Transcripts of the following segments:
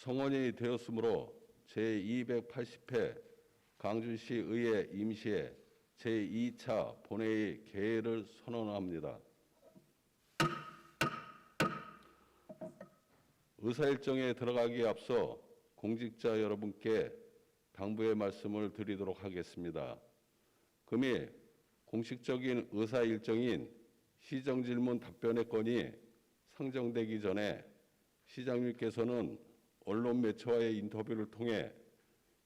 성원이 되었으므로 제280회 광주시 의회 임시회 제2차 본회의 개회를 선언합니다. 의사일정에 들어가기에 앞서 공직자 여러분께 당부의 말씀을 드리도록 하겠습니다. 금일 공식적인 의사일정인 시정질문 답변의 건이 상정되기 전에 시장님께서는 언론 매체와의 인터뷰를 통해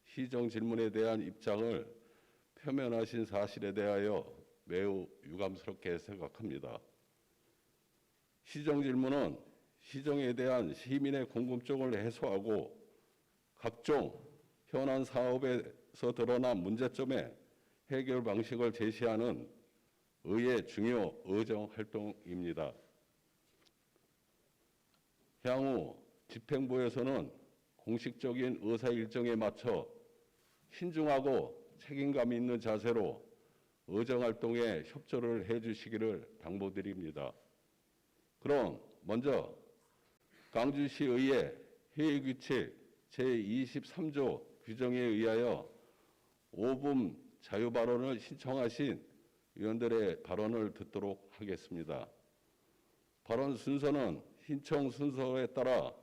시정질문에 대한 입장을 표명하신 사실에 대하여 매우 유감스럽게 생각합니다. 시정질문은 시정에 대한 시민의 궁금증을 해소하고 각종 현안 사업에서 드러난 문제점의 해결 방식을 제시하는 의회 중요 의정 활동입니다. 향후 집행부에서는 공식적인 의사 일정에 맞춰 신중하고 책임감 있는 자세로 의정 활동에 협조를 해 주시기를 당부드립니다. 그럼 먼저 광주시의회 회의규칙 제23조 규정에 의하여 5분 자유발언을 신청하신 의원들의 발언을 듣도록 하겠습니다. 발언 순서는 신청 순서에 따라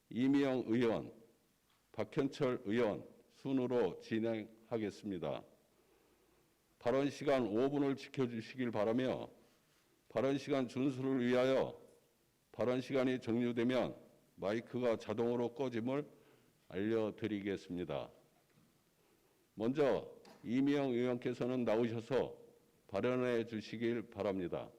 이미영 의원, 박현철 의원 순으로 진행하겠습니다. 발언 시간 5분을 지켜주시길 바라며 발언 시간 준수를 위하여 발언 시간이 종료되면 마이크가 자동으로 꺼짐을 알려드리겠습니다. 먼저 이미영 의원께서는 나오셔서 발언해 주시길 바랍니다.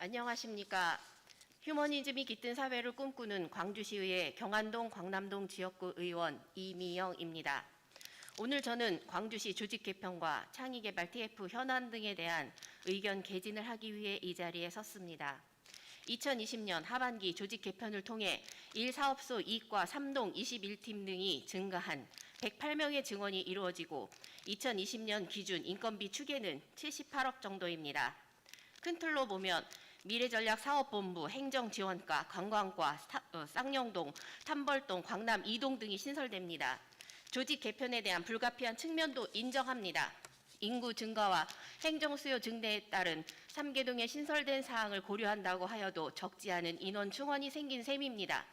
안녕하십니까. 휴머니즘이 깃든 사회를 꿈꾸는 광주시의회 경안동 광남동 지역구 의원 이미영입니다. 오늘 저는 광주시 조직 개편과 창의개발 TF 현안 등에 대한 의견 개진을 하기 위해 이 자리에 섰습니다. 2020년 하반기 조직 개편을 통해 1사업소 이과 3동 21팀 등이 증가한 108명의 증원이 이루어지고 2020년 기준 인건비 추계는 78억 정도입니다. 큰 틀로 보면 미래전략사업본부, 행정지원과, 관광과, 쌍용동, 탐벌동, 광남 2동 등이 신설됩니다. 조직 개편에 대한 불가피한 측면도 인정합니다. 인구 증가와 행정수요 증대에 따른 3개동에 신설된 사항을 고려한다고 하여도 적지 않은 인원 충원이 생긴 셈입니다.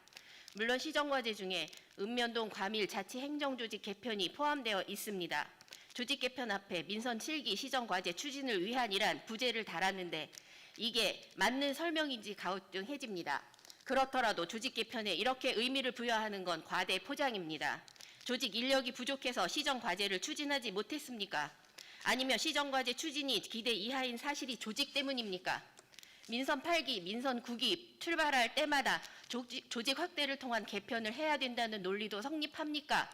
물론 시정과제 중에 읍면동 과밀 자치행정조직 개편이 포함되어 있습니다. 조직 개편 앞에 민선 7기 시정과제 추진을 위한이란 부제를 달았는데 이게 맞는 설명인지 가우뚱해집니다. 그렇더라도 조직 개편에 이렇게 의미를 부여하는 건 과대 포장입니다. 조직 인력이 부족해서 시정과제를 추진하지 못했습니까? 아니면 시정과제 추진이 기대 이하인 사실이 조직 때문입니까? 민선 8기, 민선 9기 출발할 때마다 조직 확대를 통한 개편을 해야 된다는 논리도 성립합니까?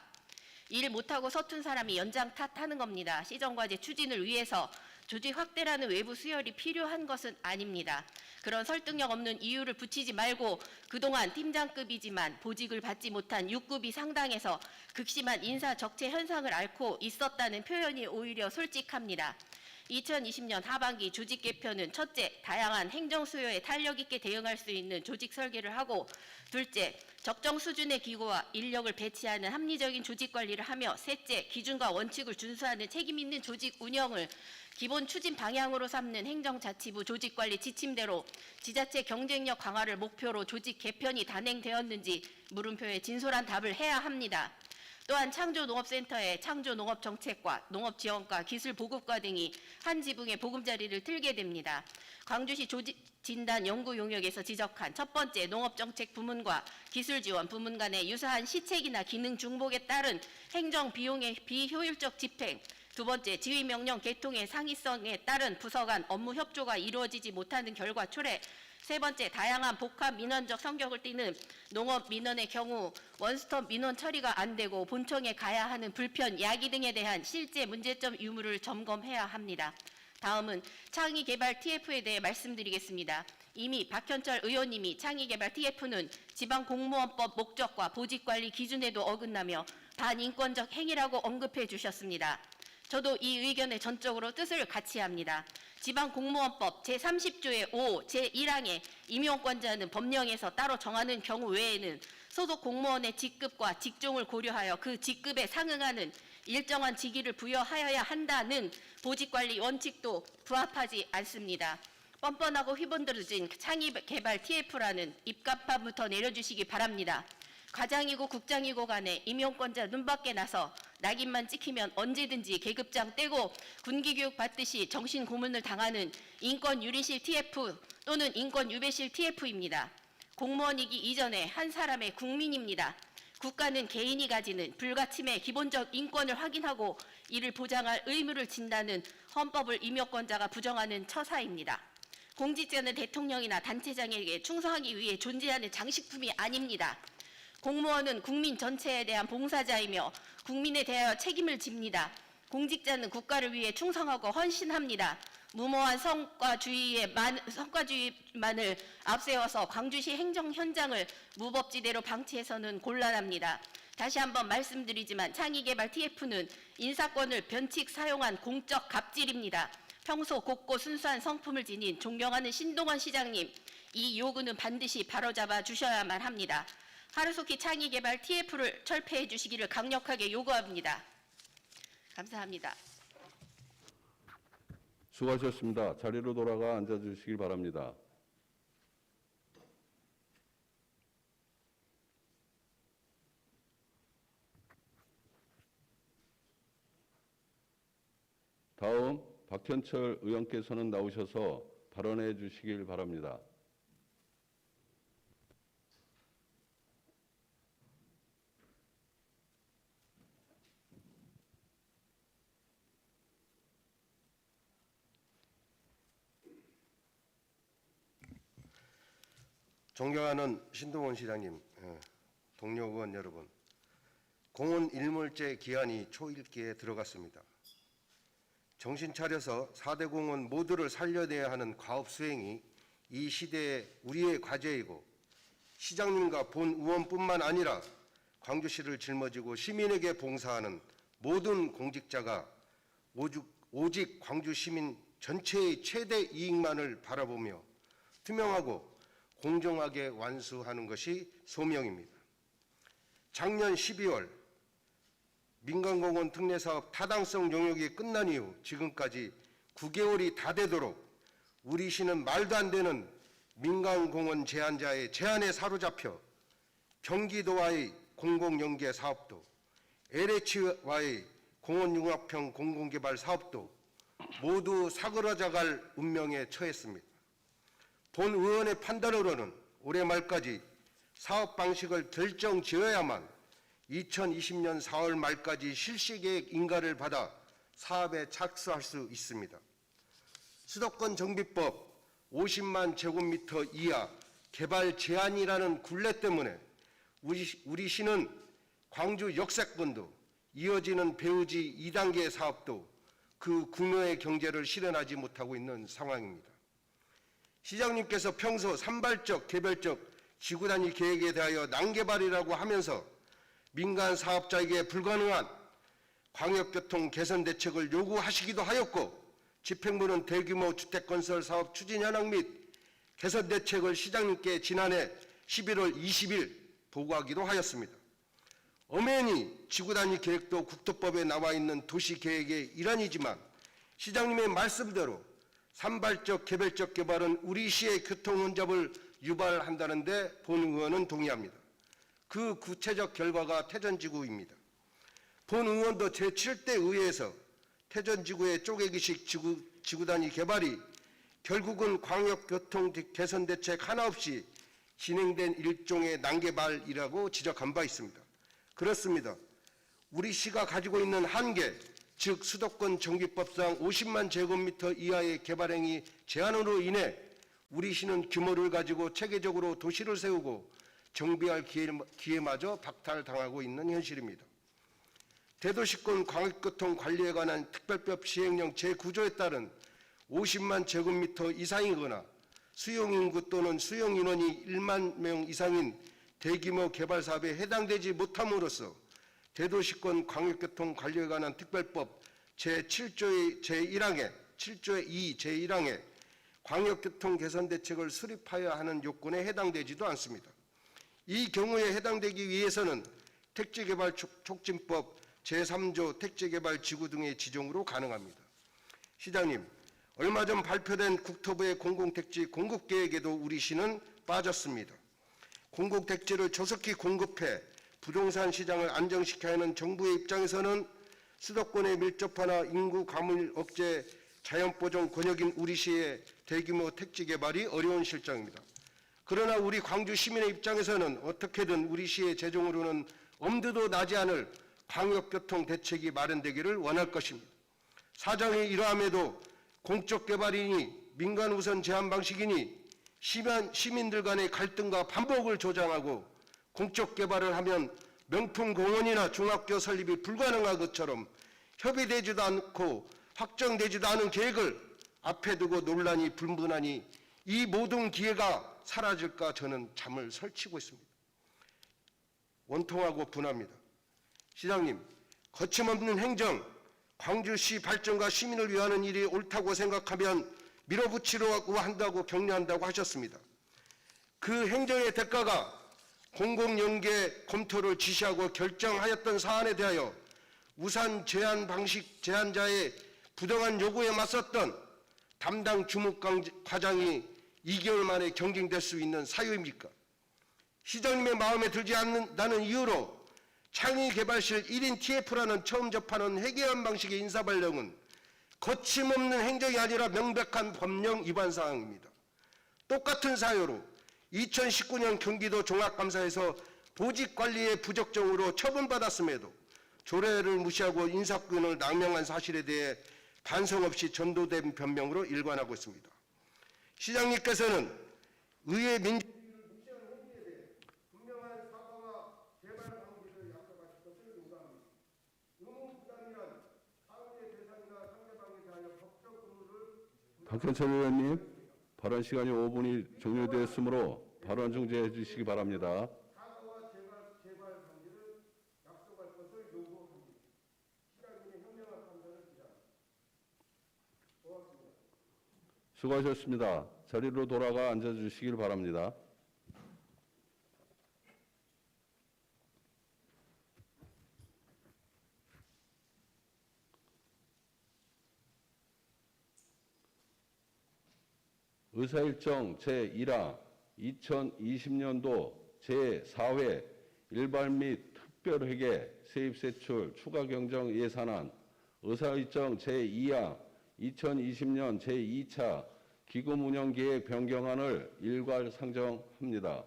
일 못하고 서툰 사람이 연장 탓하는 겁니다. 시정과제 추진을 위해서 조직 확대라는 외부 수혈이 필요한 것은 아닙니다. 그런 설득력 없는 이유를 붙이지 말고 그동안 팀장급이지만 보직을 받지 못한 6급이 상당해서 극심한 인사 적체 현상을 앓고 있었다는 표현이 오히려 솔직합니다. 2020년 하반기 조직 개편은 첫째, 다양한 행정 수요에 탄력 있게 대응할 수 있는 조직 설계를 하고 둘째, 적정 수준의 기구와 인력을 배치하는 합리적인 조직 관리를 하며 셋째, 기준과 원칙을 준수하는 책임 있는 조직 운영을 기본 추진 방향으로 삼는 행정자치부 조직관리 지침대로 지자체 경쟁력 강화를 목표로 조직 개편이 단행되었는지 물음표에 진솔한 답을 해야 합니다. 또한 창조농업센터의 창조농업정책과 농업지원과 기술보급과 등이 한 지붕에 보금자리를 틀게 됩니다. 광주시 조직진단 연구 용역에서 지적한 첫 번째 농업정책 부문과 기술지원 부문 간의 유사한 시책이나 기능 중복에 따른 행정비용의 비효율적 집행, 두 번째, 지휘명령 개통의 상이성에 따른 부서 간 업무 협조가 이루어지지 못하는 결과 초래, 세 번째, 다양한 복합 민원적 성격을 띠는 농업 민원의 경우 원스톱 민원 처리가 안 되고 본청에 가야 하는 불편, 야기 등에 대한 실제 문제점 유무를 점검해야 합니다. 다음은 창의개발 TF에 대해 말씀드리겠습니다. 이미 박현철 의원님이 창의개발 TF는 지방공무원법 목적과 보직관리 기준에도 어긋나며 반인권적 행위라고 언급해 주셨습니다. 저도 이 의견에 전적으로 뜻을 같이 합니다. 지방공무원법 제30조의 5, 제1항에 임용권자는 법령에서 따로 정하는 경우 외에는 소속 공무원의 직급과 직종을 고려하여 그 직급에 상응하는 일정한 직위를 부여하여야 한다는 보직관리 원칙도 부합하지 않습니다. 뻔뻔하고 휘번들어진 창의개발 TF라는 입간판부터 내려주시기 바랍니다. 과장이고 국장이고 간에 임용권자 눈밖에 나서 낙인만 찍히면 언제든지 계급장 떼고 군기교육 받듯이 정신고문을 당하는 인권유리실 TF 또는 인권유배실 TF입니다. 공무원이기 이전에 한 사람의 국민입니다. 국가는 개인이 가지는 불가침의 기본적 인권을 확인하고 이를 보장할 의무를 진다는 헌법을 임용권자가 부정하는 처사입니다. 공직자는 대통령이나 단체장에게 충성하기 위해 존재하는 장식품이 아닙니다. 공무원은 국민 전체에 대한 봉사자이며 국민에 대하여 책임을 집니다. 공직자는 국가를 위해 충성하고 헌신합니다. 무모한 성과주의만을 앞세워서 광주시 행정 현장을 무법지대로 방치해서는 곤란합니다. 다시 한번 말씀드리지만 창의개발 TF는 인사권을 변칙 사용한 공적 갑질입니다. 평소 곱고 순수한 성품을 지닌 존경하는 신동원 시장님, 이 요구는 반드시 바로잡아 주셔야만 합니다. 하루속히 창의개발 TF를 철폐해 주시기를 강력하게 요구합니다. 감사합니다. 수고하셨습니다. 자리로 돌아가 앉아주시기 바랍니다. 다음 박현철 의원께서는 나오셔서 발언해 주시길 바랍니다. 존경하는 신동원 시장님, 동료 의원 여러분, 공원 일몰제 기한이 초읽기에 들어갔습니다. 정신 차려서 4대 공원 모두를 살려내야 하는 과업 수행이 이 시대의 우리의 과제이고 시장님과 본 의원뿐만 아니라 광주시를 짊어지고 시민에게 봉사하는 모든 공직자가 오직 광주 시민 전체의 최대 이익만을 바라보며 투명하고 공정하게 완수하는 것이 소명입니다. 작년 12월 민간공원 특례사업 타당성 용역이 끝난 이후 지금까지 9개월이 다 되도록 우리 시는 말도 안 되는 민간공원 제한자의 제한에 사로잡혀 경기도와의 공공연계 사업도, LH와의 공원융합형 공공개발 사업도 모두 사그라져갈 운명에 처했습니다. 본 의원의 판단으로는 올해 말까지 사업 방식을 결정 지어야만 2020년 4월 말까지 실시계획 인가를 받아 사업에 착수할 수 있습니다. 수도권 정비법 50만 제곱미터 이하 개발 제한이라는 굴레 때문에 우리 시는 광주 역세권도 이어지는 배우지 2단계 사업도 그 규모의 경제를 실현하지 못하고 있는 상황입니다. 시장님께서 평소 산발적, 개별적 지구단위 계획에 대하여 난개발이라고 하면서 민간 사업자에게 불가능한 광역교통 개선 대책을 요구하시기도 하였고 집행부는 대규모 주택건설 사업 추진 현황 및 개선 대책을 시장님께 지난해 11월 20일 보고하기도 하였습니다. 엄연히 지구단위 계획도 국토법에 나와 있는 도시계획의 일환이지만 시장님의 말씀대로 산발적, 개별적 개발은 우리 시의 교통 혼잡을 유발한다는 데 본 의원은 동의합니다. 그 구체적 결과가 태전지구입니다. 본 의원도 제7대 의회에서 태전지구의 쪼개기식 지구단위 개발이 결국은 광역교통 개선 대책 하나 없이 진행된 일종의 난개발이라고 지적한 바 있습니다. 그렇습니다. 우리 시가 가지고 있는 한계, 즉 수도권 정비법상 50만 제곱미터 이하의 개발행위 제한으로 인해 우리 시는 규모를 가지고 체계적으로 도시를 세우고 정비할 기회마저 박탈당하고 있는 현실입니다. 대도시권 광역교통 관리에 관한 특별법 시행령 제9조에 따른 50만 제곱미터 이상이거나 수용인구 또는 수용인원이 1만 명 이상인 대규모 개발 사업에 해당되지 못함으로써 대도시권 광역교통 관리에 관한 특별법 제7조의 제1항에 7조의 2 제1항에 광역교통 개선 대책을 수립하여야 하는 요건에 해당되지도 않습니다. 이 경우에 해당되기 위해서는 택지개발 촉진법 제3조 택지개발 지구 등의 지정으로 가능합니다. 시장님, 얼마 전 발표된 국토부의 공공택지 공급계획에도 우리 시는 빠졌습니다. 공공택지를 조속히 공급해 부동산 시장을 안정시켜야 하는 정부의 입장에서는 수도권의 밀접화나 인구 가물 억제, 자연보존 권역인 우리 시의 대규모 택지 개발이 어려운 실정입니다. 그러나 우리 광주 시민의 입장에서는 어떻게든 우리 시의 재정으로는 엄두도 나지 않을 광역교통 대책이 마련되기를 원할 것입니다. 사정이 이러함에도 공적 개발이니 민간 우선 제한 방식이니 시민들 간의 갈등과 반복을 조장하고 공적 개발을 하면 명품 공원이나 중학교 설립이 불가능한 것처럼 협의되지도 않고 확정되지도 않은 계획을 앞에 두고 논란이 분분하니 이 모든 기회가 사라질까 저는 잠을 설치고 있습니다. 원통하고 분합니다. 시장님, 거침없는 행정, 광주시 발전과 시민을 위하는 일이 옳다고 생각하면 밀어붙이려고 한다고 격려한다고 하셨습니다. 그 행정의 대가가 공공연계 검토를 지시하고 결정하였던 사안에 대하여 우산 제한 방식 제한자의 부당한 요구에 맞섰던 담당 주무과장이 2개월 만에 경징될 수 있는 사유입니까? 시장님의 마음에 들지 않는다는 이유로 창의개발실 1인 TF라는 처음 접하는 회계안 방식의 인사발령은 거침없는 행정이 아니라 명백한 법령 위반 사항입니다. 똑같은 사유로 2019년 경기도 종합감사에서 보직관리의 부적정으로 처분받았음에도 조례를 무시하고 인사권을 남용한 사실에 대해 반성 없이 전도된 변명으로 일관하고 있습니다. 시장님께서는 의회 민주주의를 무시하는 행위에 대해 분명한 사과와 재발 방지를 약속하실 것을 요구합니다. 의무부담이란 사업의 대상이나 상대방에 대하여 법적 의무를 박현철 의원님, 발언 시간이 5분이 종료되었으므로 발언 중지해 주시기 바랍니다. 사과와 재발 방지를 약속할 것을 요구합니다. 시장님의 현명한 판단을 기대합니다. 고맙습니다. 수고하셨습니다. 자리로 돌아가 앉아주시길 바랍니다. 의사일정 제1화 2020년도 제4회 일반 및 특별회계 세입세출 추가경정 예산안 의사일정 제2화 2020년 제2차 기금운영계획 변경안을 일괄 상정합니다.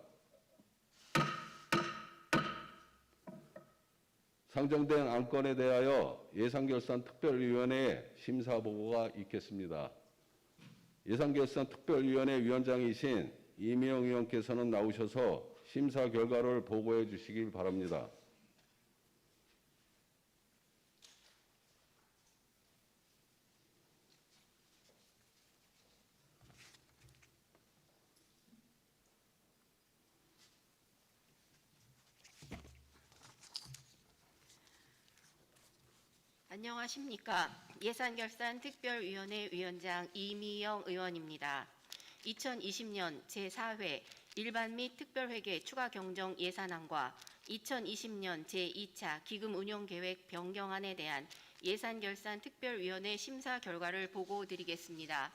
상정된 안건에 대하여 예산결산특별위원회에 심사보고가 있겠습니다. 예산결산특별위원회 위원장이신 이미영 의원께서는 나오셔서 심사 결과를 보고해 주시길 바랍니다. 안녕하십니까. 예산결산특별위원회 위원장 이미영 의원입니다. 2020년 제4회 일반 및 특별회계 추가경정 예산안과 2020년 제2차 기금운용계획 변경안에 대한 예산결산특별위원회 심사 결과를 보고드리겠습니다.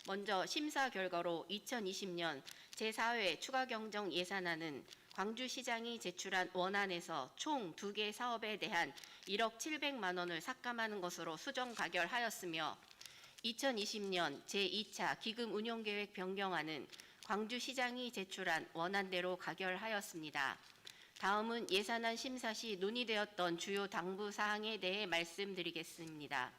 먼저 심사 결과로 2020년 제4회 추가경정 예산안은 광주시장이 제출한 원안에서 총 2개 사업에 대한 1억 700만 원을 삭감하는 것으로 수정 가결하였으며 2020년 제2차 기금운용계획 변경안은 광주시장이 제출한 원안대로 가결하였습니다. 다음은 예산안 심사 시 논의되었던 주요 당부 사항에 대해 말씀드리겠습니다.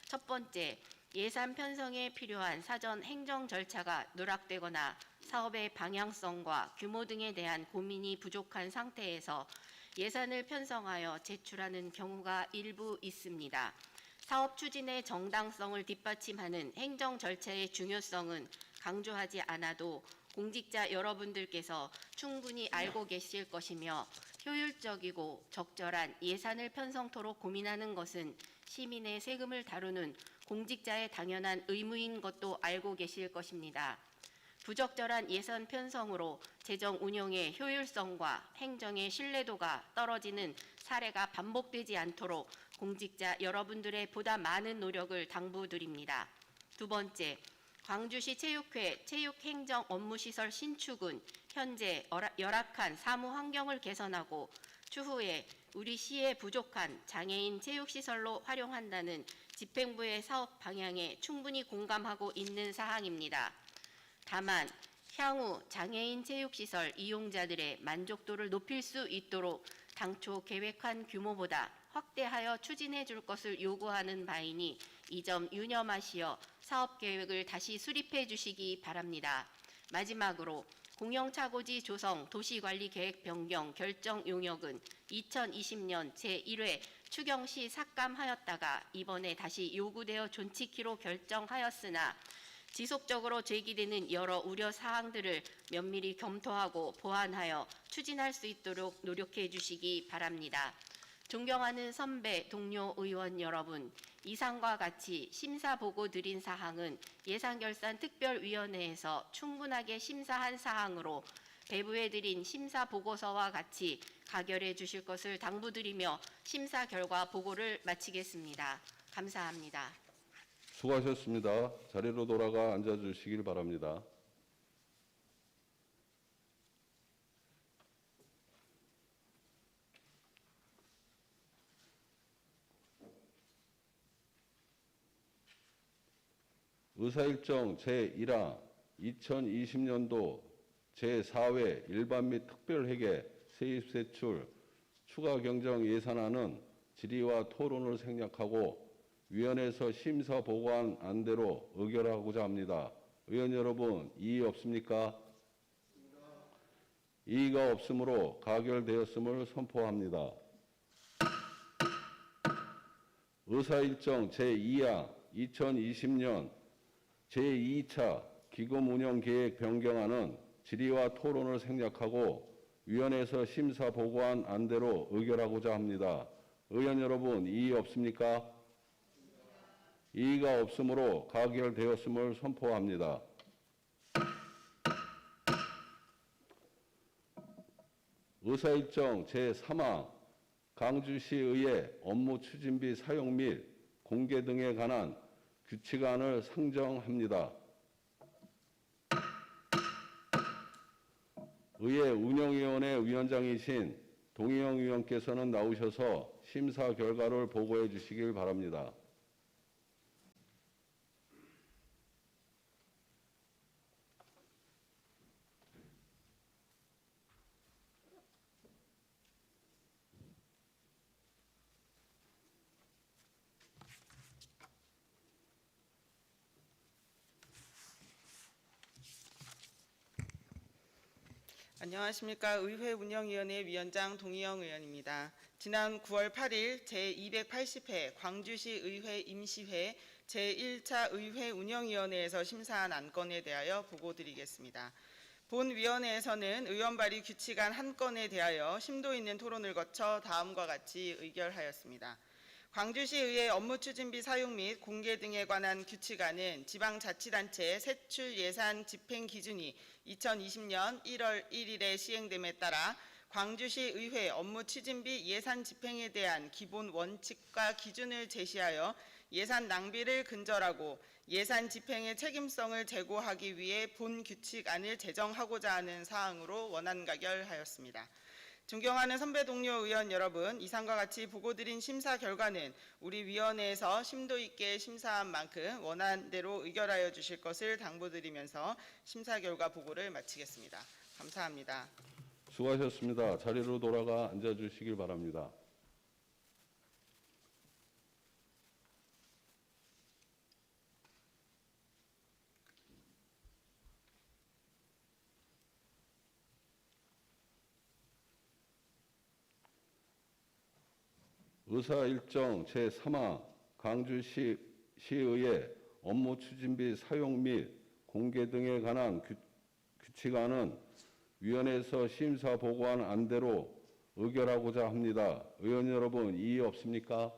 첫 번째, 예산 편성에 필요한 사전 행정 절차가 누락되거나 사업의 방향성과 규모 등에 대한 고민이 부족한 상태에서 예산을 편성하여 제출하는 경우가 일부 있습니다. 사업 추진의 정당성을 뒷받침하는 행정 절차의 중요성은 강조하지 않아도 공직자 여러분들께서 충분히 알고 계실 것이며 효율적이고 적절한 예산을 편성토록 고민하는 것은 시민의 세금을 다루는 공직자의 당연한 의무인 것도 알고 계실 것입니다. 부적절한 예산 편성으로 재정 운영의 효율성과 행정의 신뢰도가 떨어지는 사례가 반복되지 않도록 공직자 여러분들의 보다 많은 노력을 당부드립니다. 두 번째, 광주시 체육회 체육행정 업무시설 신축은 현재 열악한 사무 환경을 개선하고 추후에 우리 시의 부족한 장애인 체육시설로 활용한다는 집행부의 사업 방향에 충분히 공감하고 있는 사항입니다. 다만 향후 장애인 체육시설 이용자들의 만족도를 높일 수 있도록 당초 계획한 규모보다 확대하여 추진해 줄 것을 요구하는 바이니 이 점 유념하시어 사업 계획을 다시 수립해 주시기 바랍니다. 마지막으로 공영차고지 조성 도시관리계획 변경 결정 용역은 2020년 제1회 추경시 삭감하였다가 이번에 다시 요구되어 존치키로 결정하였으나 지속적으로 제기되는 여러 우려 사항들을 면밀히 검토하고 보완하여 추진할 수 있도록 노력해 주시기 바랍니다. 존경하는 선배, 동료 의원 여러분, 이상과 같이 심사 보고 드린 사항은 예산결산특별위원회에서 충분하게 심사한 사항으로 배부해 드린 심사 보고서와 같이 가결해 주실 것을 당부드리며 심사 결과 보고를 마치겠습니다. 감사합니다. 수고하셨습니다. 자리로 돌아가 앉아주시길 바랍니다. 의사일정 제1화 2020년도 제4회 일반 및 특별회계 세입세출 추가 경정 예산안은 질의와 토론을 생략하고 위원회에서 심사 보고한 안대로 의결하고자 합니다. 의원 여러분, 이의 없습니까? 이의가 없으므로 가결되었음을 선포합니다. 의사일정 제2화 2020년 제2차 기금운영계획 변경안은 질의와 토론을 생략하고 위원회에서 심사 보고한 안대로 의결하고자 합니다. 의원 여러분, 이의 없습니까? 이의가 없으므로 가결되었음을 선포합니다. 의사일정 제3화 강주시의회 업무 추진비 사용 및 공개 등에 관한 규칙안을 상정합니다. 의회 운영위원회 위원장이신 동의영 의원께서는 나오셔서 심사 결과를 보고해 주시길 바랍니다. 안녕하십니까. 의회 운영위원회 위원장 동의영 의원입니다. 지난 9월 8일 제280회 광주시 의회 임시회 제1차 의회 운영위원회에서 심사한 안건에 대하여 보고드리겠습니다. 본위원회에서는 의원 발의 규칙안 한 건에 대하여 심도 있는 토론을 거쳐 다음과 같이 의결하였습니다. 광주시의회 업무추진비 사용 및 공개 등에 관한 규칙안은 지방자치단체 세출 예산 집행 기준이 2020년 1월 1일에 시행됨에 따라 광주시의회 업무추진비 예산 집행에 대한 기본 원칙과 기준을 제시하여 예산 낭비를 근절하고 예산 집행의 책임성을 제고하기 위해 본 규칙안을 제정하고자 하는 사항으로 원안 가결하였습니다. 존경하는 선배 동료 의원 여러분, 이상과 같이 보고드린 심사 결과는 우리 위원회에서 심도 있게 심사한 만큼 원안대로 의결하여 주실 것을 당부드리면서 심사 결과 보고를 마치겠습니다. 감사합니다. 수고하셨습니다. 자리로 돌아가 앉아주시길 바랍니다. 의사일정 제3화 광주시의회 업무 추진비 사용 및 공개 등에 관한 규칙안은 위원회에서 심사 보고한 안대로 의결하고자 합니다. 의원 여러분, 이의 없습니까?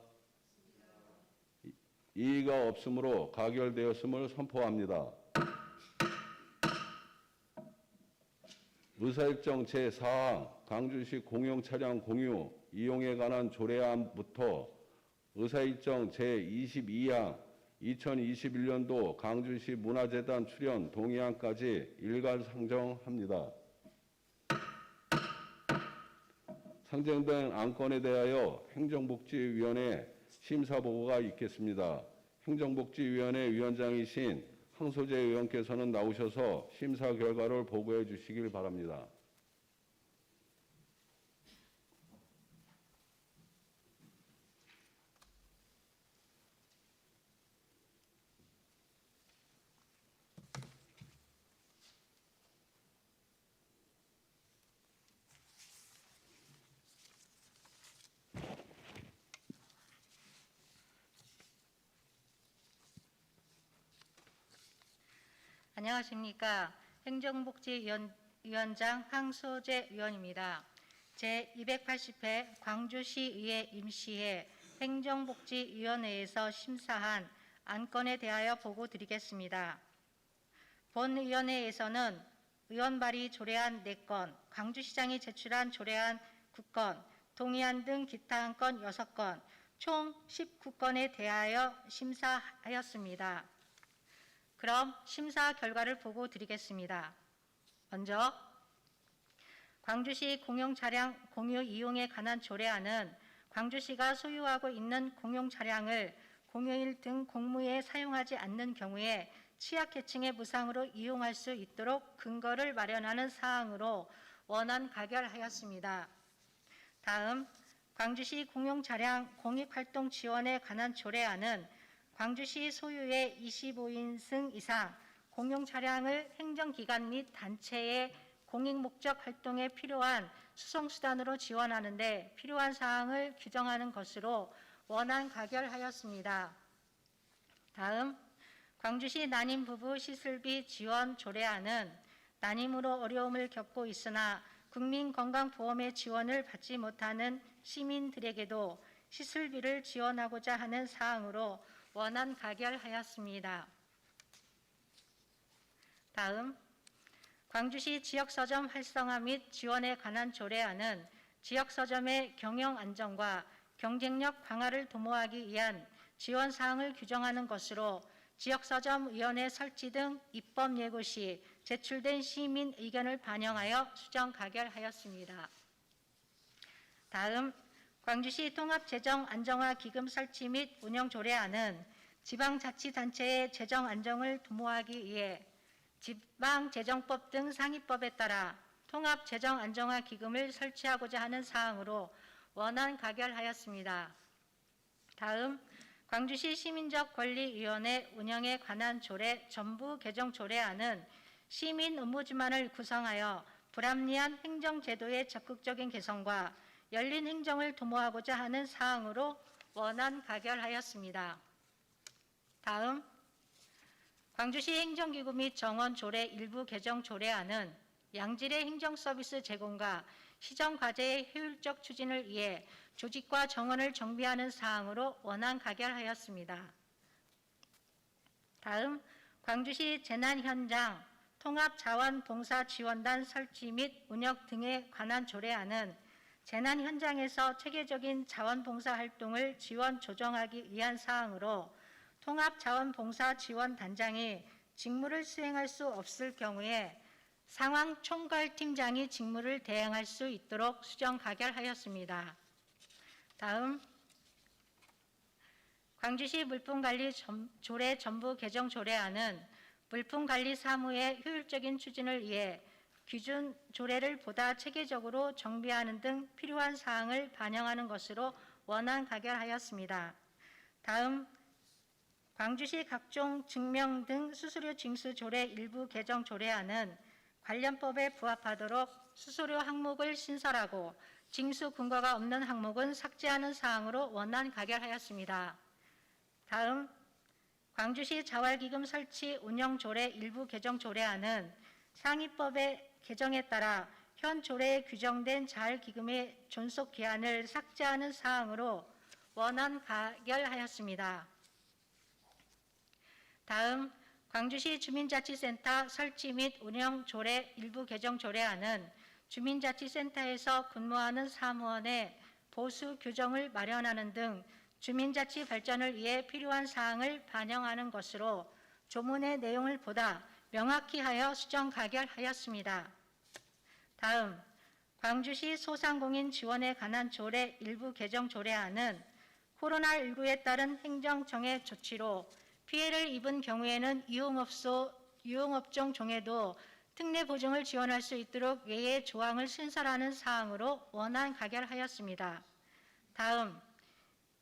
이의가 없으므로 가결되었음을 선포합니다. 의사일정 제4항 광주시 공용차량 공유 이용에 관한 조례안부터 의사일정 제22항 2021년도 광주시 문화재단 출연 동의안까지 일괄 상정합니다. 상정된 안건에 대하여 행정복지위원회 심사보고가 있겠습니다. 행정복지위원회 위원장이신 황소재 의원께서는 나오셔서 심사 결과를 보고해 주시길 바랍니다. 안녕하십니까. 행정복지위원장 황소재 의원입니다. 제280회 광주시의회 임시회 행정복지위원회에서 심사한 안건에 대하여 보고 드리겠습니다. 본위원회에서는 의원 발의 조례안 4건, 광주시장이 제출한 조례안 9건, 동의안 등 기타 안건 6건, 총 19건에 대하여 심사하였습니다. 그럼 심사 결과를 보고 드리겠습니다. 먼저 광주시 공용차량 공유 이용에 관한 조례안은 광주시가 소유하고 있는 공용차량을 공휴일 등 공무에 사용하지 않는 경우에 취약계층의 무상으로 이용할 수 있도록 근거를 마련하는 사항으로 원안 가결하였습니다. 다음, 광주시 공용차량 공익활동 지원에 관한 조례안은 광주시 소유의 25인승 이상 공용차량을 행정기관 및 단체의 공익목적 활동에 필요한 수송수단으로 지원하는 데 필요한 사항을 규정하는 것으로 원안 가결하였습니다. 다음, 광주시 난임 부부 시술비 지원 조례안은 난임으로 어려움을 겪고 있으나 국민건강보험의 지원을 받지 못하는 시민들에게도 시술비를 지원하고자 하는 사항으로 원안 가결하였습니다. 다음, 광주시 지역서점 활성화 및 지원에 관한 조례안은 지역서점의 경영 안정과 경쟁력 강화를 도모하기 위한 지원 사항을 규정하는 것으로 지역서점위원회 설치 등 입법 예고 시 제출된 시민 의견을 반영하여 수정 가결하였습니다. 다음, 광주시 통합재정안정화기금 설치 및 운영 조례안은 지방자치단체의 재정 안정을 도모하기 위해 지방재정법 등 상위법에 따라 통합재정안정화기금을 설치하고자 하는 사항으로 원안 가결하였습니다. 다음, 광주시 시민적권리위원회 운영에 관한 조례 전부 개정 조례안은 시민 업무지만을 구성하여 불합리한 행정제도의 적극적인 개선과 열린 행정을 도모하고자 하는 사항으로 원안 가결하였습니다. 다음, 광주시 행정기구 및 정원 조례 일부 개정 조례안은 양질의 행정서비스 제공과 시정과제의 효율적 추진을 위해 조직과 정원을 정비하는 사항으로 원안 가결하였습니다. 다음, 광주시 재난현장 통합자원봉사지원단 설치 및 운영 등에 관한 조례안은 재난 현장에서 체계적인 자원봉사 활동을 지원 조정하기 위한 사항으로 통합자원봉사지원단장이 직무를 수행할 수 없을 경우에 상황총괄팀장이 직무를 대행할 수 있도록 수정 가결하였습니다. 다음, 광주시 물품관리 조례 전부 개정 조례안은 물품관리 사무의 효율적인 추진을 위해 기준 조례를 보다 체계적으로 정비하는 등 필요한 사항을 반영하는 것으로 원안 가결하였습니다. 다음, 광주시 각종 증명 등 수수료 징수 조례 일부 개정 조례안은 관련법에 부합하도록 수수료 항목을 신설하고 징수 근거가 없는 항목은 삭제하는 사항으로 원안 가결하였습니다. 다음 광주시 자활기금 설치 운영 조례 일부 개정 조례안은 상위법의 개정에 따라 현 조례에 규정된 자활기금의 존속 기한을 삭제하는 사항으로 원안 가결하였습니다. 다음 광주시 주민자치센터 설치 및 운영 조례 일부 개정 조례안은 주민자치센터에서 근무하는 사무원의 보수 규정을 마련하는 등 주민자치 발전을 위해 필요한 사항을 반영하는 것으로 조문의 내용을 보다 명확히 하여 수정 가결하였습니다. 다음 광주시 소상공인 지원에 관한 조례 일부 개정 조례안은 코로나19에 따른 행정정해 조치로 피해를 입은 경우에는 유흥업종 종에도 특례 보증을 지원할 수 있도록 외의 조항을 신설하는 사항으로 원안 가결하였습니다. 다음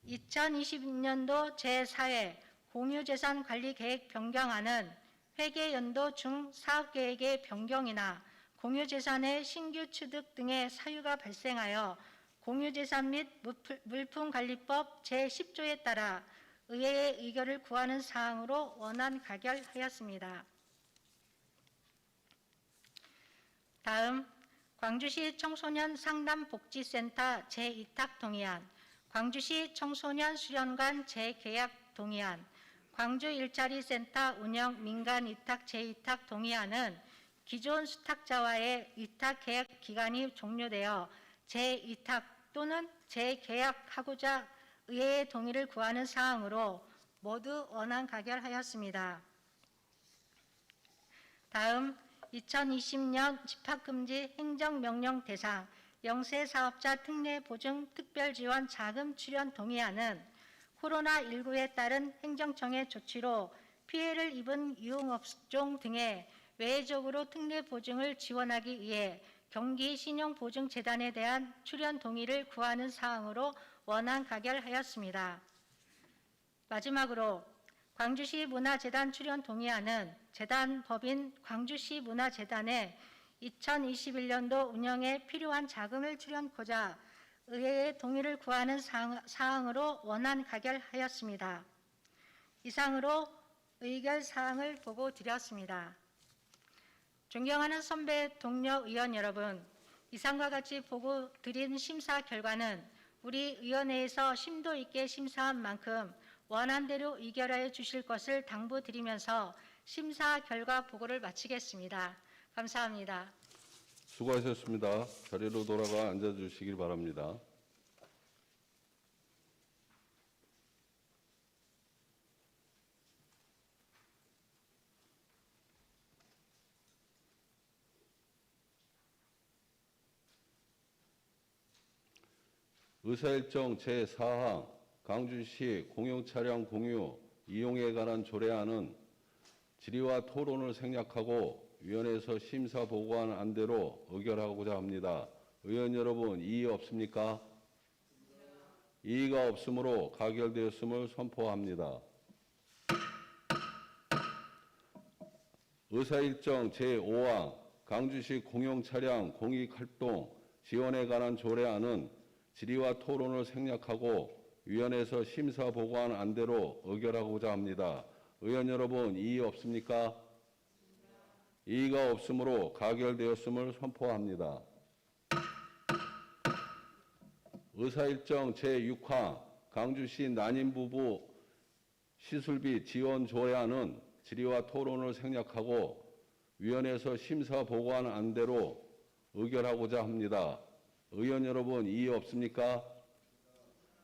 2020년도 제4회 공유재산관리계획 변경안은 회계연도 중 사업계획의 변경이나 공유재산의 신규 취득 등의 사유가 발생하여 공유재산 및 물품관리법 제10조에 따라 의회의 의결을 구하는 사항으로 원안 가결하였습니다. 다음 광주시 청소년 상담복지센터 재이탁 동의안, 광주시 청소년 수련관 재계약 동의안, 광주 일자리 센터 운영 민간 위탁 재이탁 동의안은 기존 수탁자와의 위탁 계약 기간이 종료되어 재위탁 또는 재계약하고자 의회의 동의를 구하는 사항으로 모두 원안 가결하였습니다. 다음 2020년 집합금지 행정명령 대상 영세사업자 특례보증 특별지원 자금 출연 동의안은 코로나19에 따른 행정정해 조치로 피해를 입은 유흥업종 등에 외적으로 특례보증을 지원하기 위해 경기신용보증재단에 대한 출연 동의를 구하는 사항으로 원안 가결하였습니다. 마지막으로 광주시 문화재단 출연 동의안은 재단 법인 광주시 문화재단에 2021년도 운영에 필요한 자금을 출연코자 의회의 동의를 구하는 사항으로 원안 가결하였습니다. 이상으로 의결 사항을 보고 드렸습니다. 존경하는 선배 동료 의원 여러분, 이상과 같이 보고 드린 심사 결과는 우리 위원회에서 심도 있게 심사한 만큼 원안대로 의결하여 주실 것을 당부드리면서 심사 결과 보고를 마치겠습니다. 감사합니다. 수고하셨습니다. 자리로 돌아가 앉아주시길 바랍니다. 의사일정 제4항 광주시 공용차량 공유 이용에 관한 조례안은 질의와 토론을 생략하고 위원회에서 심사 보고한 안대로 의결하고자 합니다. 의원 여러분, 이의 없습니까? 이의가 없으므로 가결되었음을 선포합니다. 의사일정 제5항 광주시 공용차량 공익활동 지원에 관한 조례안은 질의와 토론을 생략하고 위원회에서 심사 보고한 안대로 의결하고자 합니다. 의원 여러분, 이의 없습니까? 이의가 없으므로 가결되었음을 선포합니다. 의사일정 제6항 광주시 난임부부 시술비 지원 조례안은 질의와 토론을 생략하고 위원회에서 심사 보고한 안대로 의결하고자 합니다. 의원 여러분, 이의 없습니까?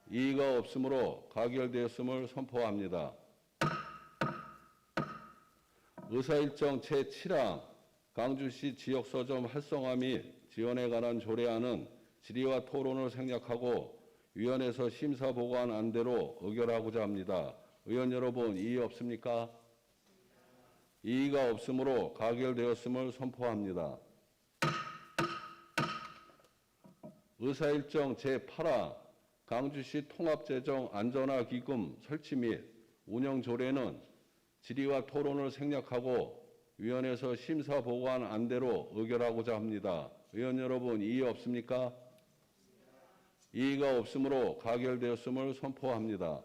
이의가 없으므로 가결되었음을 선포합니다. 의사일정 제7항 광주시 지역서점 활성화 및 지원에 관한 조례안은 질의와 토론을 생략하고 위원회에서 심사 보고한 안대로 의결하고자 합니다. 의원 여러분, 이의 없습니까? 이의가 없으므로 가결되었음을 선포합니다. 의사일정 제8항 광주시 통합재정 안전화기금 설치 및 운영 조례는 질의와 토론을 생략하고 위원회에서 심사 보고한 안대로 의결하고자 합니다. 의원 여러분, 이의 없습니까? 이의가 없으므로 가결되었음을 선포합니다.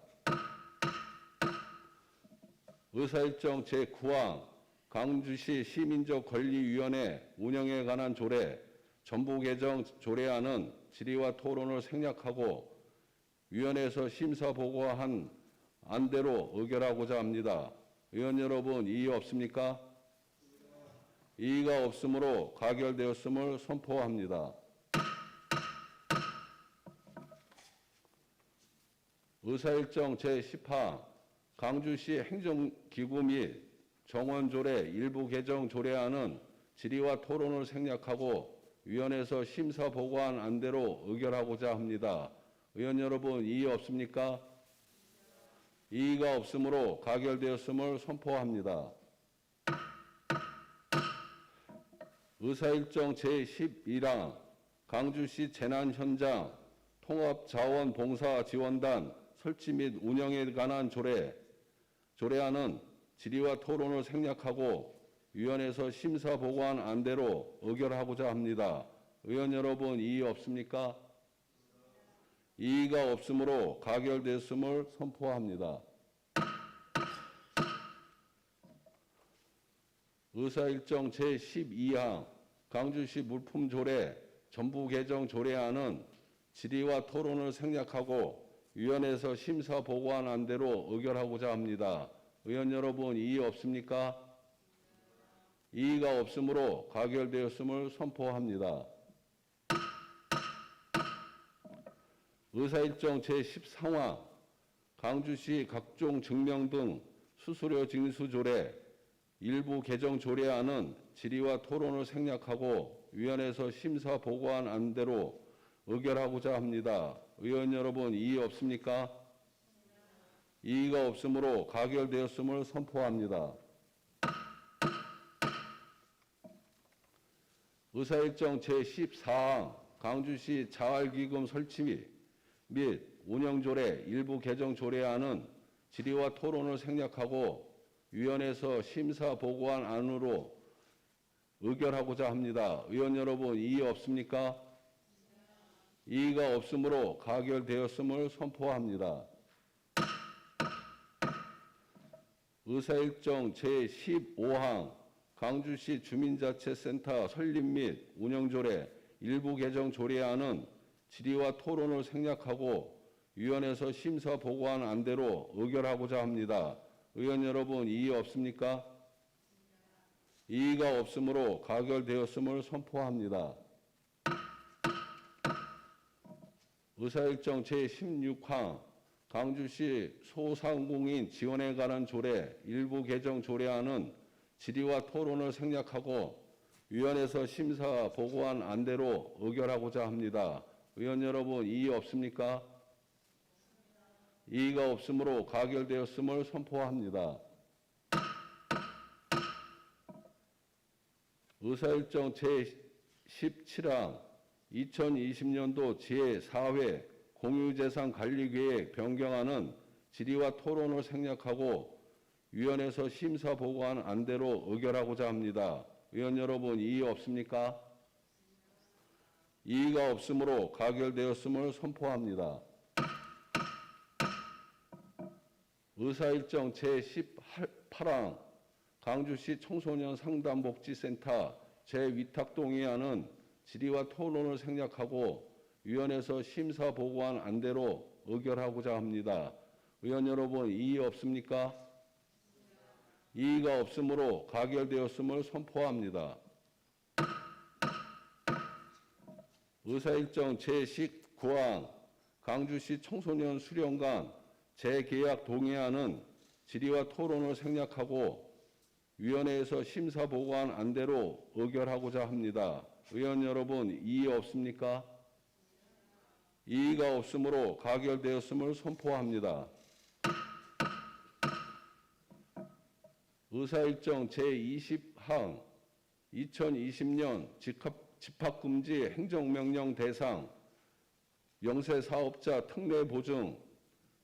의사일정 제9항 광주시 시민적 권리위원회 운영에 관한 조례 전부 개정 조례안은 질의와 토론을 생략하고 위원회에서 심사 보고한 안대로 의결하고자 합니다. 의원 여러분, 이의 없습니까? 이의가 없으므로 가결되었음을 선포합니다. 의사일정 제10항 광주시 행정기구 및 정원조례 일부 개정 조례안은 질의와 토론을 생략하고 위원회에서 심사 보고한 안대로 의결하고자 합니다. 의원 여러분, 이의 없습니까? 이의가 없으므로 가결되었음을 선포합니다. 의사일정 제11항 광주시 재난현장 통합자원봉사지원단 설치 및 운영에 관한 조례안은 질의와 토론을 생략하고 위원회에서 심사 보고한 안대로 의결하고자 합니다. 의원 여러분, 이의 없습니까? 이의가 없으므로 가결됐음을 선포합니다. 의사일정 제12항 광주시 물품조례 전부 개정 조례안은 질의와 토론을 생략하고 위원회에서 심사 보고한 안대로 의결하고자 합니다. 의원 여러분, 이의 없습니까? 이의가 없으므로 가결되었음을 선포합니다. 의사일정 제13항 광주시 각종 증명 등 수수료 징수 조례 일부 개정 조례안은 질의와 토론을 생략하고 위원회에서 심사 보고한 안대로 의결하고자 합니다. 의원 여러분, 이의 없습니까? 이의가 없으므로 가결되었음을 선포합니다. 의사일정 제14항 광주시 자활기금 설치 및 운영조례 일부 개정 조례안은 질의와 토론을 생략하고 위원회에서 심사 보고한 안으로 의결하고자 합니다. 의원 여러분, 이의 없습니까? 이의가 없으므로 가결되었음을 선포합니다. 의사일정 제15항 광주시 주민자치센터 설립 및 운영조례 일부 개정 조례안은 질의와 토론을 생략하고 위원회에서 심사 보고한 안대로 의결하고자 합니다. 의원 여러분, 이의 없습니까? 이의가 없으므로 가결되었음을 선포합니다. 의사일정 제16항 광주시 소상공인 지원에 관한 조례 일부 개정 조례안은 질의와 토론을 생략하고 위원회에서 심사 보고한 안대로 의결하고자 합니다. 의원 여러분, 이의 없습니까? 이의가 없으므로 가결되었음을 선포합니다. 의사일정 제17항 2020년도 제4회 공유재산관리계획 변경안은 질의와 토론을 생략하고 위원회에서 심사 보고한 안대로 의결하고자 합니다. 의원 여러분, 이의 없습니까? 이의가 없으므로 가결되었음을 선포합니다. 의사일정 제18항 광주시 청소년 상담복지센터 재위탁동의안은 질의와 토론을 생략하고 위원회에서 심사 보고한 안대로 의결하고자 합니다. 의원 여러분, 이의 없습니까? 이의가 없으므로 가결되었음을 선포합니다. 의사일정 제19항 광주시 청소년 수련관 재계약 동의안은 질의와 토론을 생략하고 위원회에서 심사 보고한 안대로 의결하고자 합니다. 의원 여러분, 이의 없습니까? 이의가 없으므로 가결되었음을 선포합니다. 의사일정 제20항 2020년 집합금지 행정명령 대상 영세사업자 특례보증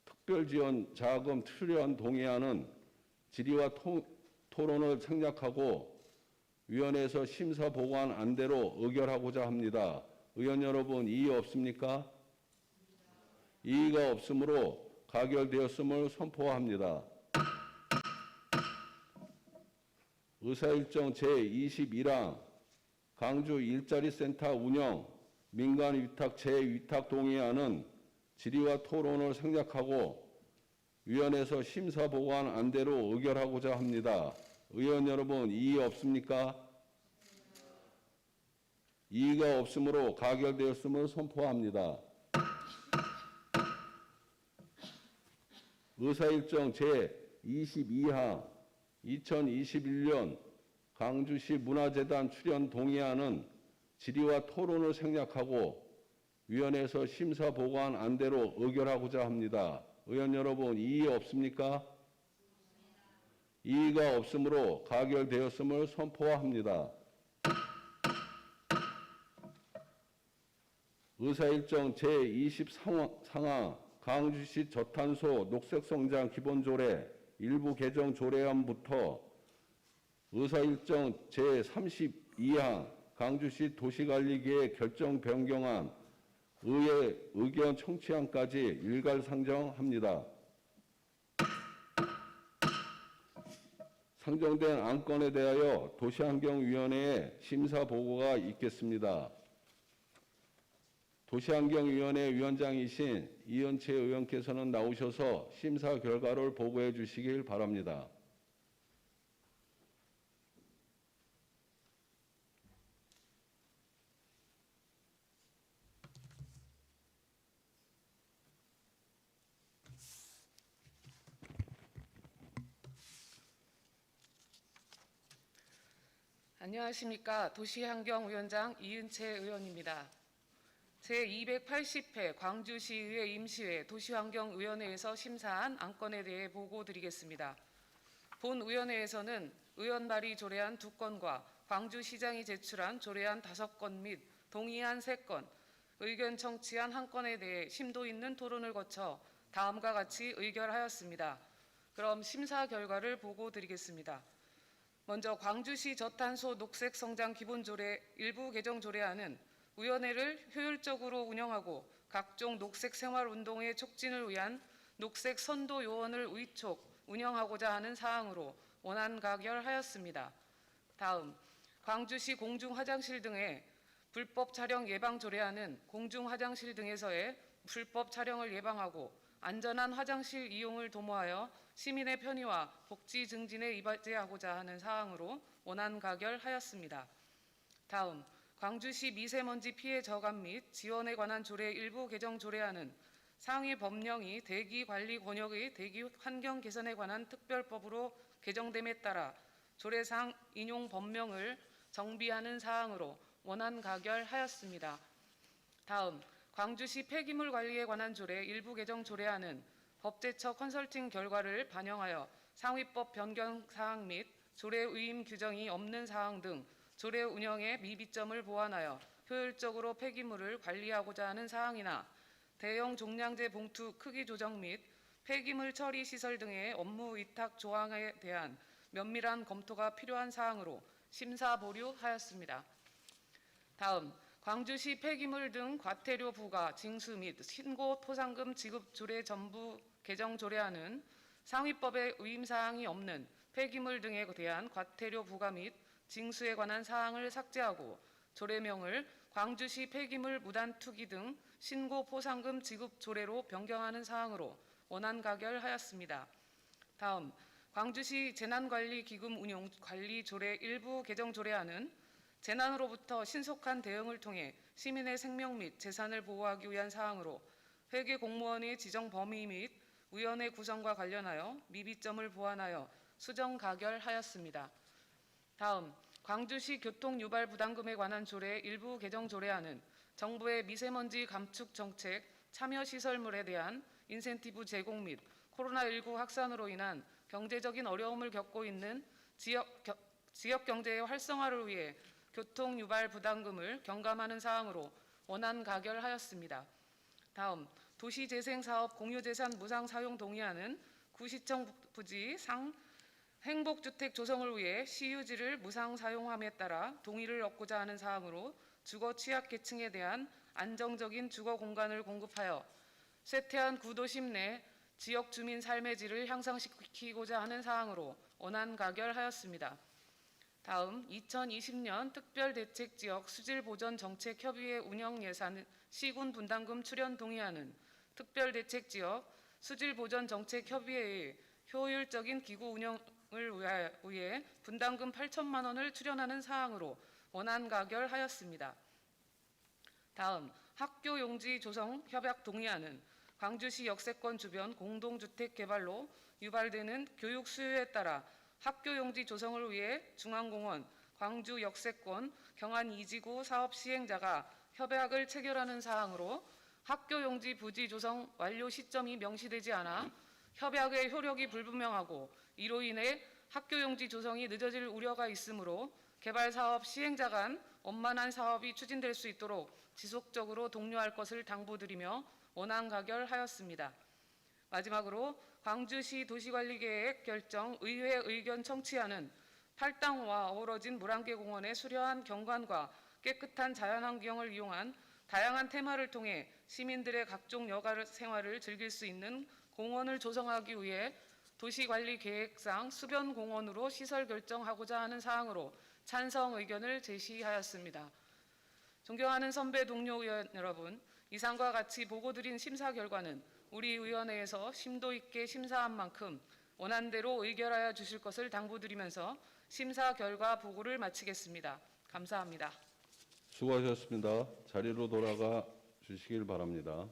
특별지원자금 출연 동의안은 질의와 토론을 생략하고 위원회에서 심사 보고한 안대로 의결하고자 합니다. 의원 여러분, 이의 없습니까? 이의가 없으므로 가결되었음을 선포합니다. 의사일정 제21항 강주 일자리 센터 운영 민간 위탁 재위탁 동의안은 질의와 토론을 생략하고 위원회에서 심사 보고한 안대로 의결하고자 합니다. 의원 여러분, 이의 없습니까? 이의가 없으므로 가결되었음을 선포합니다. 의사일정 제22항 2021년 강주시 문화재단 출연 동의안은 질의와 토론을 생략하고 위원회에서 심사 보고한 안대로 의결하고자 합니다. 의원 여러분, 이의 없습니까? 이의가 없으므로 가결되었음을 선포합니다. 의사일정 제23항 강주시 저탄소 녹색성장 기본조례 일부 개정 조례안부터 의사일정 제32항 강주시 도시관리계획 결정 변경안 의회 의견 청취안까지 일괄 상정합니다. 상정된 안건에 대하여 도시환경위원회에 심사 보고가 있겠습니다. 도시환경위원회 위원장이신 이은채 의원께서는 나오셔서 심사 결과를 보고해 주시길 바랍니다. 안녕하십니까. 도시환경위원장 이은채 의원입니다. 제280회 광주시의회 임시회 도시환경위원회에서 심사한 안건에 대해 보고드리겠습니다. 본 위원회에서는 의원 발의 조례안 2건과 광주시장이 제출한 조례안 5건 및 동의안 3건, 의견 청취안 1건에 대해 심도 있는 토론을 거쳐 다음과 같이 의결하였습니다. 그럼 심사 결과를 보고드리겠습니다. 먼저 광주시 저탄소 녹색성장 기본조례 일부 개정 조례안은 위원회를 효율적으로 운영하고 각종 녹색 생활운동의 촉진을 위한 녹색 선도 요원을 위촉, 운영하고자 하는 사항으로 원안 가결하였습니다. 다음, 광주시 공중화장실 등의 불법 촬영 예방 조례안은 공중화장실 등에서의 불법 촬영을 예방하고 안전한 화장실 이용을 도모하여 시민의 편의와 복지 증진에 이바지하고자 하는 사항으로 원안 가결하였습니다. 다음, 광주시 미세먼지 피해 저감 및 지원에 관한 조례 일부 개정 조례안은 상위 법령이 대기 관리 권역의 대기 환경 개선에 관한 특별법으로 개정됨에 따라 조례상 인용 법령을 정비하는 사항으로 원안 가결하였습니다. 다음, 광주시 폐기물 관리에 관한 조례 일부 개정 조례안은 법제처 컨설팅 결과를 반영하여 상위법 변경 사항 및 조례 의임 규정이 없는 사항 등 조례 운영의 미비점을 보완하여 효율적으로 폐기물을 관리하고자 하는 사항이나 대형 종량제 봉투 크기 조정 및 폐기물 처리 시설 등의 업무 위탁 조항에 대한 면밀한 검토가 필요한 사항으로 심사 보류하였습니다. 다음, 광주시 폐기물 등 과태료 부과, 징수 및 신고 포상금 지급 조례 전부 개정 조례안은 상위법에 의임사항이 없는 폐기물 등에 대한 과태료 부과 및 징수에 관한 사항을 삭제하고 조례명을 광주시 폐기물 무단 투기 등 신고 포상금 지급 조례로 변경하는 사항으로 원안 가결하였습니다. 다음, 광주시 재난관리기금 운용 관리 조례 일부 개정 조례안은 재난으로부터 신속한 대응을 통해 시민의 생명 및 재산을 보호하기 위한 사항으로 회계 공무원의 지정 범위 및 위원회 구성과 관련하여 미비점을 보완하여 수정 가결하였습니다. 다음, 광주시 교통유발 부담금에 관한 조례 일부 개정 조례안은 정부의 미세먼지 감축 정책 참여시설물에 대한 인센티브 제공 및 코로나19 확산으로 인한 경제적인 어려움을 겪고 있는 지역 경제의 활성화를 위해 교통유발 부담금을 경감하는 사항으로 원안 가결하였습니다. 다음, 도시재생사업 공유재산 무상 사용 동의안은 구시청 부지 상 행복주택 조성을 위해 시유지를 무상 사용함에 따라 동의를 얻고자 하는 사항으로 주거 취약계층에 대한 안정적인 주거 공간을 공급하여 쇠퇴한 구도심 내 지역 주민 삶의 질을 향상시키고자 하는 사항으로 원안 가결하였습니다. 다음 2020년 특별대책지역 수질보전정책협의회 운영예산 시군 분담금 출연 동의안은 특별대책지역 수질보전정책협의회의 효율적인 기구 운영을 위해 분담금 8천만 원을 출연하는 사항으로 원안 가결하였습니다. 다음 학교용지 조성 협약 동의안은 광주시 역세권 주변 공동주택 개발로 유발되는 교육 수요에 따라 학교용지 조성을 위해 중앙공원, 광주 역세권, 경안 2지구 사업 시행자가 협약을 체결하는 사항으로 학교용지 부지 조성 완료 시점이 명시되지 않아 협약의 효력이 불분명하고 이로 인해 학교용지 조성이 늦어질 우려가 있으므로 개발사업 시행자 간 원만한 사업이 추진될 수 있도록 지속적으로 독려할 것을 당부드리며 원안 가결하였습니다. 마지막으로 광주시 도시관리계획 결정 의회 의견 청취안은 팔당과 어우러진 물안개공원의 수려한 경관과 깨끗한 자연환경을 이용한 다양한 테마를 통해 시민들의 각종 여가 생활을 즐길 수 있는 공원을 조성하기 위해 도시관리계획상 수변공원으로 시설 결정하고자 하는 사항으로 찬성 의견을 제시하였습니다. 존경하는 선배 동료 의원 여러분, 이상과 같이 보고드린 심사 결과는 우리 위원회에서 심도 있게 심사한 만큼 원안대로 의결하여 주실 것을 당부드리면서 심사 결과 보고를 마치겠습니다. 감사합니다. 수고하셨습니다. 자리로 돌아가 주시길 바랍니다.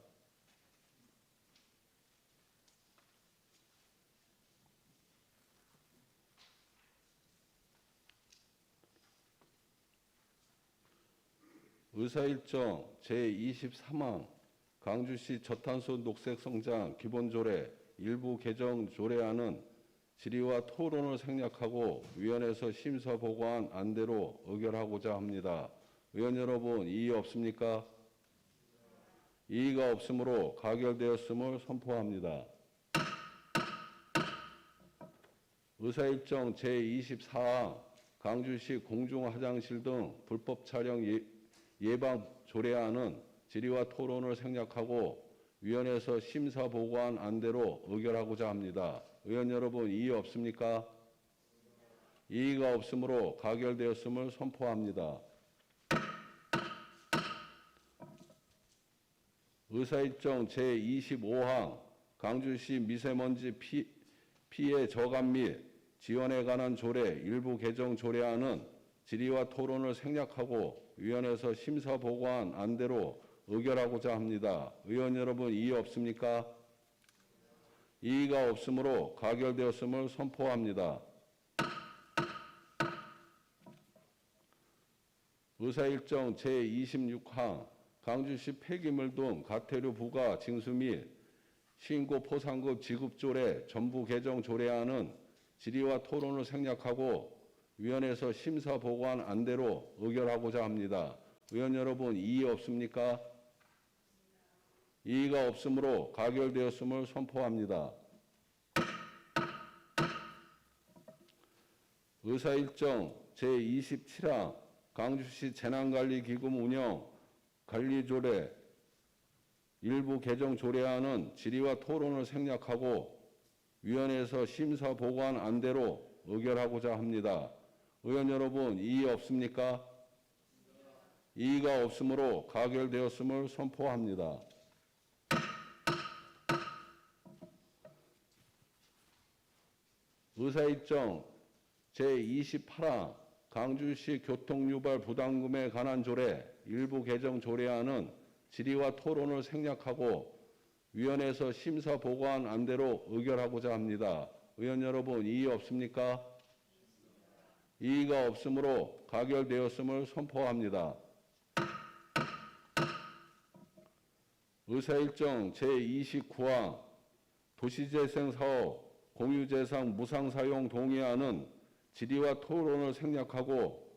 의사일정 제23항 광주시 저탄소 녹색성장 기본조례 일부 개정 조례안은 질의와 토론을 생략하고 위원회에서 심사 보고한 안대로 의결하고자 합니다. 의원 여러분, 이의 없습니까? 이의가 없으므로 가결되었음을 선포합니다. 의사일정 제24항 광주시 공중화장실 등 불법 촬영 예방 조례안은 질의와 토론을 생략하고 위원회에서 심사 보고한 안대로 의결하고자 합니다. 의원 여러분, 이의 없습니까? 이의가 없으므로 가결되었음을 선포합니다. 의사일정 제25항 광주시 미세먼지 피해 저감 및 지원에 관한 조례 일부 개정 조례안은 질의와 토론을 생략하고 위원회에서 심사 보고한 안대로 의결하고자 합니다. 의원 여러분, 이의 없습니까? 이의가 없으므로 가결되었음을 선포합니다. 의사일정 제26항 광주시 폐기물 등 가태료 부과 징수 및 신고 포상급 지급조례 전부 개정 조례안은 질의와 토론을 생략하고 위원회에서 심사 보고한 안대로 의결하고자 합니다. 의원 여러분, 이의 없습니까? 이의가 없으므로 가결되었음을 선포합니다. 의사일정 제27항 광주시 재난관리기금 운영 관리조례 일부 개정 조례안은 질의와 토론을 생략하고 위원회에서 심사 보고한 안대로 의결하고자 합니다. 의원 여러분, 이의 없습니까? 이의가 없으므로 가결되었음을 선포합니다. 의사일정 제28항 광주시 교통유발 부담금에 관한 조례 일부 개정 조례안은 질의와 토론을 생략하고 위원회에서 심사 보고한 안대로 의결하고자 합니다. 의원 여러분, 이의 없습니까? 이의가 없으므로 가결되었음을 선포합니다. 의사일정 제29항 도시재생사업 공유재산 무상사용 동의안은 질의와 토론을 생략하고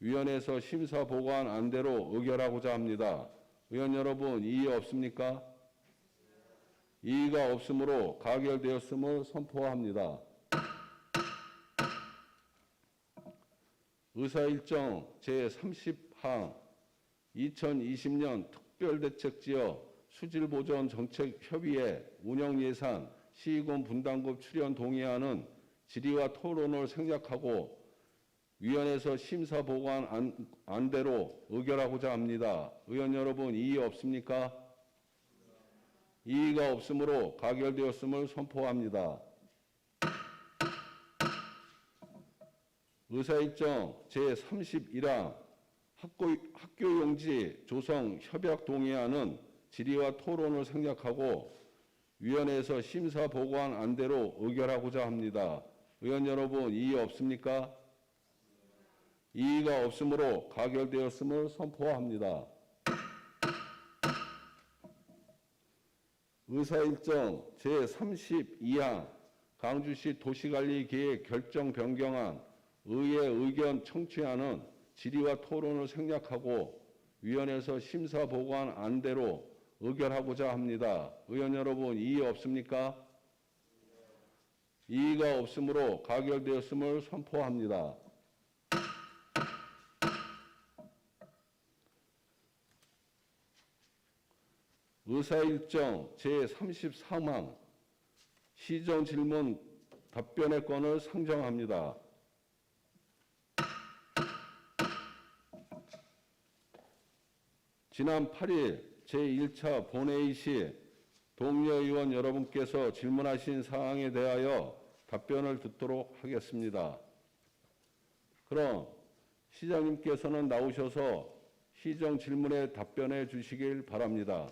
위원회에서 심사 보고한 안대로 의결하고자 합니다. 의원 여러분, 이의 없습니까? 이의가 없으므로 가결되었음을 선포합니다. 의사일정 제30항 2020년 특별대책지역 수질보전정책협의회 운영예산 시군 분담금 출연 동의안은 질의와 토론을 생략하고 위원회에서 심사 보고한 안대로 의결하고자 합니다. 의원 여러분, 이의 없습니까? 이의가 없으므로 가결되었음을 선포합니다. 의사일정 제31항 학교용지 조성 협약 동의안은 질의와 토론을 생략하고 위원회에서 심사 보고한 안대로 의결하고자 합니다. 의원 여러분, 이의 없습니까? 이의가 없으므로 가결되었음을 선포합니다. 의사일정 제32항 광주시 도시관리계획 결정 변경안 의회 의견 청취안은 질의와 토론을 생략하고 위원회에서 심사 보고한 안대로 의결하고자 합니다. 의원 여러분, 이의 없습니까? 이의가 없으므로 가결되었음을 선포합니다. 의사일정 제33항 시정질문 답변의 건을 상정합니다. 지난 8일 제1차 본회의 시 동료 의원 여러분께서 질문하신 사항에 대하여 답변을 듣도록 하겠습니다. 그럼 시장님께서는 나오셔서 시정 질문에 답변해 주시길 바랍니다.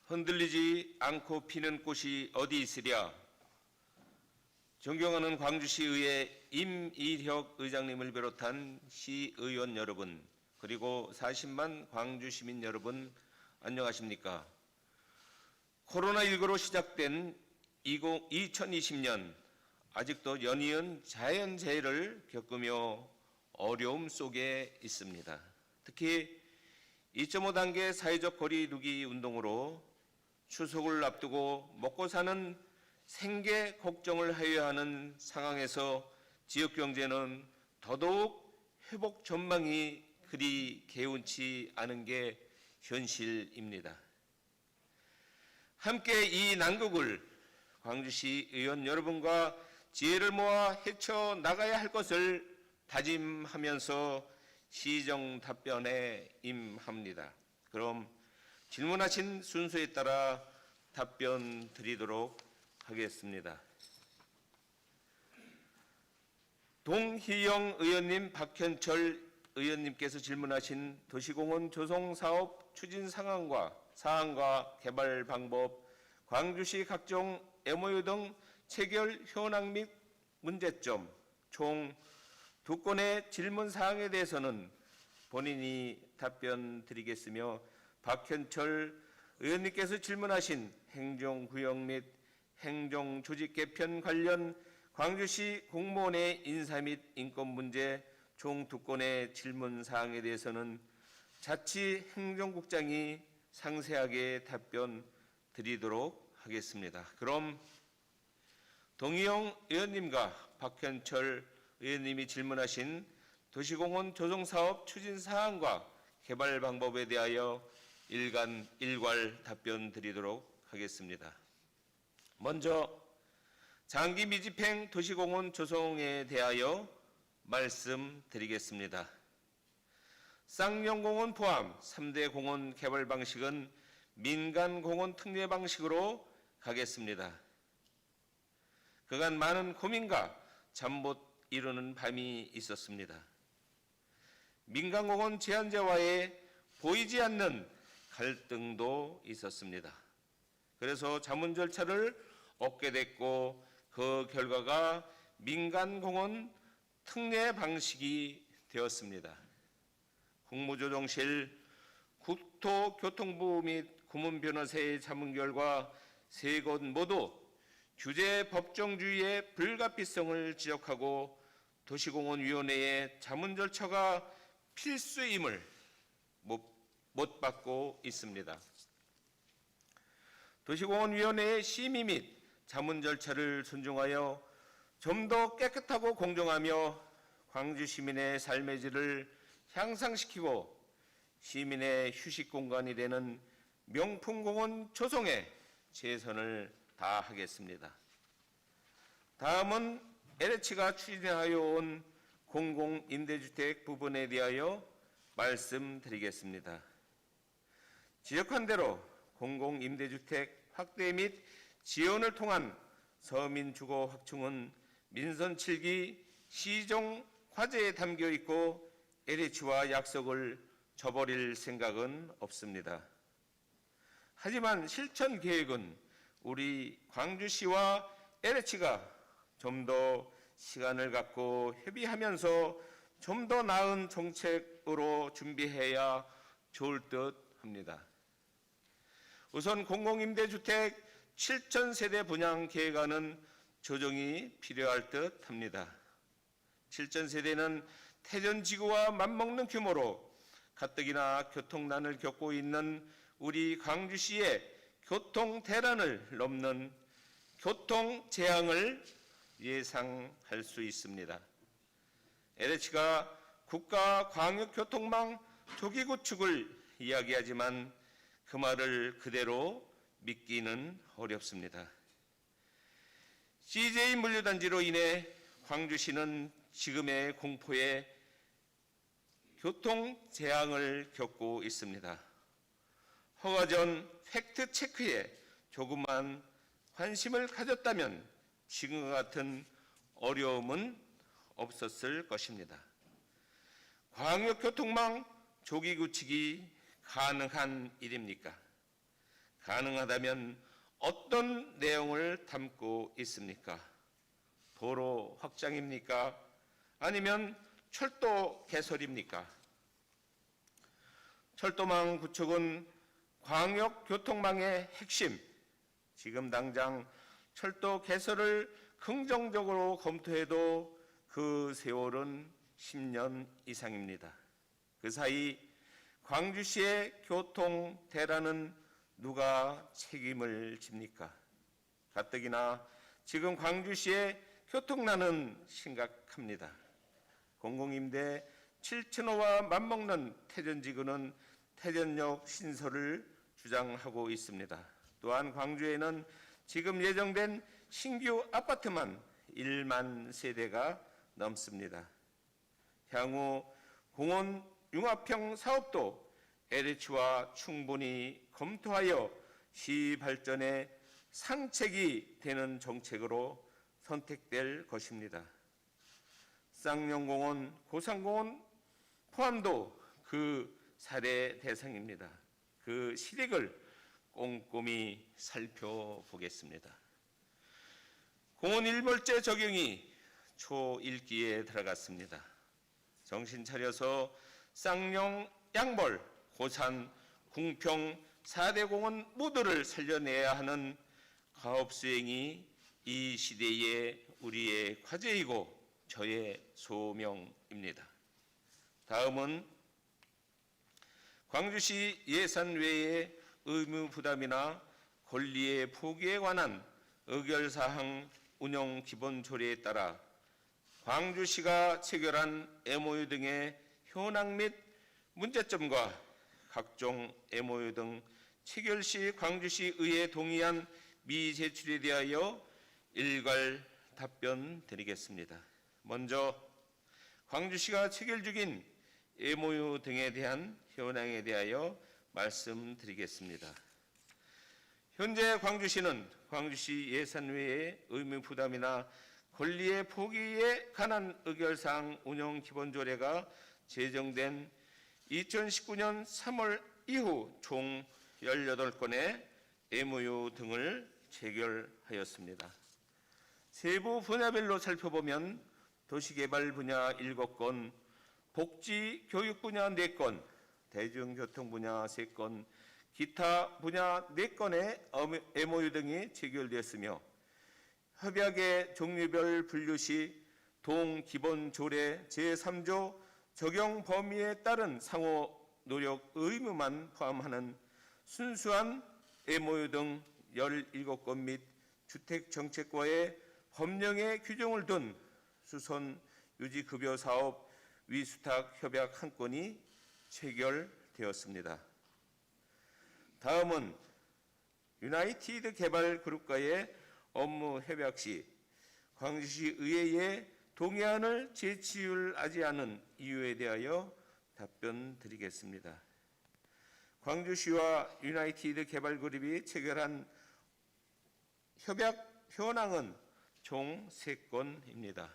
흔들리지 않고 피는 꽃이 어디 있으랴. 존경하는 광주시의회 임일혁 의장님을 비롯한 시의원 여러분, 그리고 40만 광주 시민 여러분, 안녕하십니까? 코로나19로 시작된 2020년, 아직도 연이은 자연재해를 겪으며 어려움 속에 있습니다. 특히 2.5단계 사회적 거리 두기 운동으로 추석을 앞두고 먹고 사는 생계 걱정을 해야 하는 상황에서 지역 경제는 더더욱 회복 전망이 그리 개운치 않은 게 현실입니다. 함께 이 난국을 광주시 의원 여러분과 지혜를 모아 헤쳐나가야 할 것을 다짐하면서 시정 답변에 임합니다. 그럼 질문하신 순서에 따라 답변 드리도록 하겠습니다. 동희영 의원님, 박현철 의원님께서 질문하신 도시공원 조성사업 추진 사항과 개발 방법, 광주시 각종 MOU 등 체결 현황 및 문제점, 총 2건의 질문 사항에 대해서는 본인이 답변 드리겠으며, 박현철 의원님께서 질문하신 행정구역 및 행정조직 개편 관련 광주시 공무원의 인사 및 인권 문제 총 2건의 질문 사항에 대해서는 자치행정국장이 상세하게 답변 드리도록 하겠습니다. 그럼 동희영 의원님과 박현철 의원님이 질문하신 도시공원 조성사업 추진 사항과 개발 방법에 대하여 일괄 답변 드리도록 하겠습니다. 먼저 장기 미집행 도시공원 조성에 대하여 말씀드리겠습니다. 쌍용공원 포함 3대 공원 개발 방식은 민간공원 특례 방식으로 가겠습니다. 그간 많은 고민과 잠 못 이루는 밤이 있었습니다. 민간공원 제한제와의 보이지 않는 갈등도 있었습니다. 그래서 자문 절차를 얻게 됐고, 그 결과가 민간공원 특례 방식이 되었습니다. 국무조정실, 국토교통부 및 고문변호사의 자문 결과 3곳 모두 규제 법정주의의 불가피성을 지적하고 도시공원위원회의 자문 절차가 필수임을 못 받고 있습니다. 도시공원위원회의 심의 및 자문 절차를 존중하여 좀 더 깨끗하고 공정하며 광주 시민의 삶의 질을 향상시키고 시민의 휴식 공간이 되는 명품공원 조성에 최선을 다하겠습니다. 다음은 LH가 추진하여 온 공공임대주택 부분에 대하여 말씀드리겠습니다. 지적한 대로 공공임대주택 확대 및 지원을 통한 서민주거 확충은 민선 7기 시정 과제에 담겨 있고 LH와 약속을 저버릴 생각은 없습니다. 하지만 실천 계획은 우리 광주시와 LH가 좀 더 시간을 갖고 협의하면서 좀 더 나은 정책으로 준비해야 좋을 듯 합니다. 우선 공공임대주택 7,000세대 분양 계획안은 조정이 필요할 듯 합니다. 7,000세대는 태전지구와 맞먹는 규모로 가뜩이나 교통난을 겪고 있는 우리 광주시의 교통 대란을 넘는 교통 재앙을 예상할 수 있습니다. LH가 국가 광역교통망 조기 구축을 이야기하지만 그 말을 그대로 믿기는 어렵습니다. CJ 물류단지로 인해 광주시는 지금의 공포에 교통 재앙을 겪고 있습니다. 허가전 팩트 체크에 조금만 관심을 가졌다면 지금과 같은 어려움은 없었을 것입니다. 광역교통망 조기 구축이 가능한 일입니까? 가능하다면 어떤 내용을 담고 있습니까? 도로 확장입니까? 아니면 철도 개설입니까? 철도망 구축은 광역교통망의 핵심, 지금 당장 철도 개설을 긍정적으로 검토해도 그 세월은 10년 이상입니다. 그 사이 광주시의 교통 대란은 누가 책임을 집니까? 가뜩이나 지금 광주시의 교통난은 심각합니다. 공공임대 7,000호와 맞먹는 태전지구는 태전역 신설을 주장하고 있습니다. 또한 광주에는 지금 예정된 신규 아파트만 1만 세대가 넘습니다. 향후 공원 융합형 사업도 LH와 충분히 검토하여 시 발전에 상책이 되는 정책으로 선택될 것입니다. 쌍용공원, 고산공원 포함도 그 사례 대상입니다. 그 실익을 꼼꼼히 살펴보겠습니다. 공원 일몰제 적용이 초1기에 들어갔습니다. 정신 차려서 쌍용, 양벌, 고산, 궁평 4대 공원 모두를 살려내야 하는 가업 수행이 이 시대의 우리의 과제이고 저의 소명입니다. 다음은 광주시 예산 외의 의무 부담이나 권리의 포기에 관한 의결사항 운영 기본 조례에 따라 광주시가 체결한 MOU 등의 현황 및 문제점과 각종 MOU 등 체결 시 광주시 의회 동의안 미제출에 대하여 일괄 답변 드리겠습니다. 먼저 광주시가 체결 중인 MOU 등에 대한 현황에 대하여 말씀드리겠습니다. 현재 광주시는 광주시 예산 외의 의무 부담이나 권리의 포기에 관한 의결사항 운영 기본조례가 제정된 2019년 3월 이후 총 18건의 MOU 등을 체결하였습니다. 세부 분야별로 살펴보면 도시개발 분야 7건, 복지 교육 분야 4건, 대중교통 분야 3건, 기타 분야 4건의 MOU 등이 체결되었으며 협약의 종류별 분류 시 동기본조례 제3조 적용 범위에 따른 상호 노력, 의무만 포함하는 순수한 MOU 등 17건 및 주택정책과의 법령의 규정을 둔 수선 유지급여 사업 위수탁 협약 한 건이 체결되었습니다. 다음은 유나이티드 개발그룹과의 업무 협약 시 광주시 의회에 동의안을 제출하지 않은 이유에 대하여 답변드리겠습니다. 광주시와 유나이티드 개발그룹이 체결한 협약 현황은 총 3건입니다.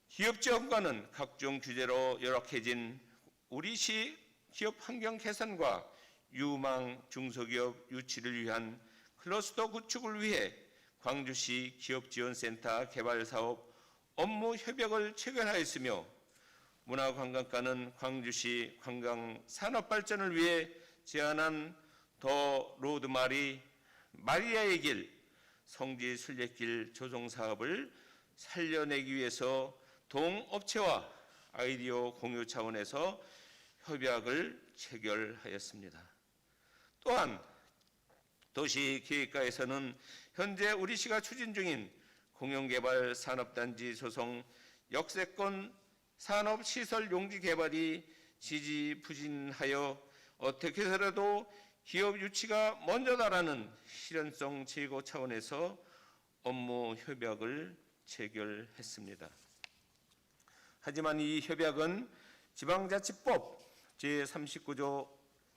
기업지원과는 각종 규제로 열악해진 우리시 기업 환경 개선과 유망 중소기업 유치를 위한 클러스터 구축을 위해 광주시 기업지원센터 개발사업 업무 협약을 체결하였으며 문화관광과는 광주시 관광 산업 발전을 위해 제안한 더 로드마리 마리아의 길 성지 순례길 조성 사업을 살려내기 위해서 동업체와 아이디어 공유 차원에서 협약을 체결하였습니다. 또한 도시계획과에서는 현재 우리시가 추진 중인 공영개발 산업단지 조성 역세권 산업시설 용지 개발이 지지부진하여 어떻게 해서라도 기업 유치가 먼저다라는 실현성 제고 차원에서 업무 협약을 체결했습니다. 하지만 이 협약은 지방자치법 제39조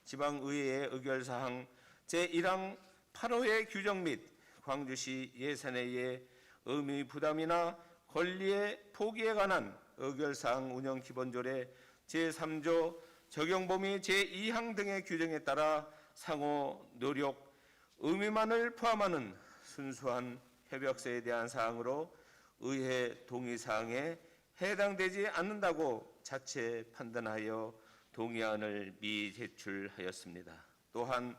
지방의회의 의결사항 제1항 8호의 규정 및 광주시 예산에 의해 의무 부담이나 권리의 포기에 관한 의결사항 운영기본조례 제3조 적용범위 제2항 등의 규정에 따라 상호 노력, 의무만을 포함하는 순수한 협약서에 대한 사항으로 의회 동의사항에 해당되지 않는다고 자체 판단하여 동의안을 미제출하였습니다. 또한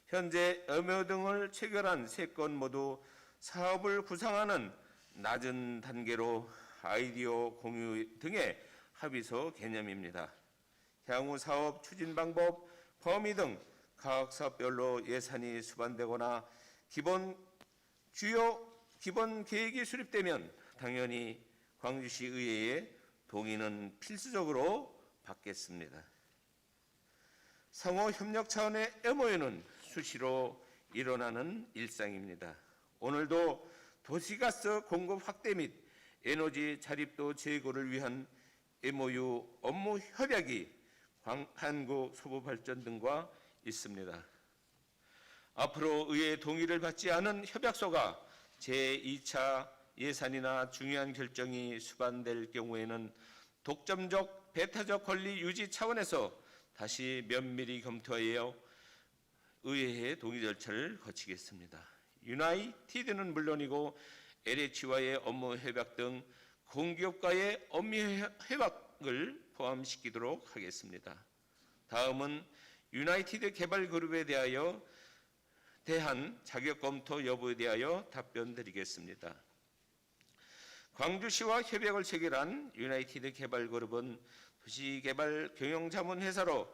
현재 MOU 등을 체결한 3건 모두 사업을 구상하는 낮은 단계로 아이디어 공유 등의 합의서 개념입니다. 향후 사업 추진 방법, 범위 등 각 사업별로 예산이 수반되거나 기본 계획이 수립되면 당연히 광주시 의회의 동의는 필수적으로 받겠습니다. 상호 협력 차원의 MOU는 수시로 일어나는 일상입니다. 오늘도 도시가스 공급 확대 및 에너지 자립도 제고를 위한 MOU 업무 협약이 한국소부발전 등과 있습니다. 앞으로 의회 동의를 받지 않은 협약서가 제2차 예산이나 중요한 결정이 수반될 경우에는 독점적 배타적 권리 유지 차원에서 다시 면밀히 검토하여 의회의 동의 절차를 거치겠습니다. 유나이티드는 물론이고 LH와의 업무 협약 등 공기업과의 업무 협약을 포함시키도록 하겠습니다. 다음은 유나이티드 개발그룹에 대한 자격 검토 여부에 대하여 답변드리겠습니다. 광주시와 협약을 체결한 유나이티드 개발그룹은 도시개발 경영자문회사로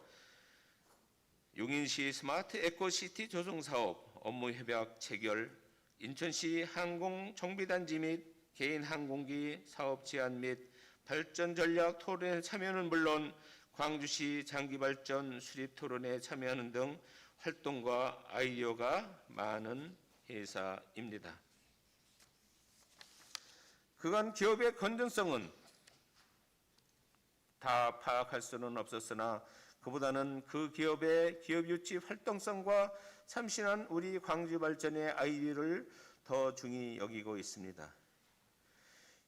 용인시 스마트 에코시티 조성사업 업무협약 체결, 인천시 항공정비단지 및 개인 항공기 사업 제안 및 발전 전략 토론에 참여는 물론 광주시 장기발전 수립 토론에 참여하는 등 활동과 아이디어가 많은 회사입니다. 그간 기업의 건전성은 다 파악할 수는 없었으나 그보다는 그 기업의 기업 유치 활동성과 참신한 우리 광주 발전의 아이디어를 더 중히 여기고 있습니다.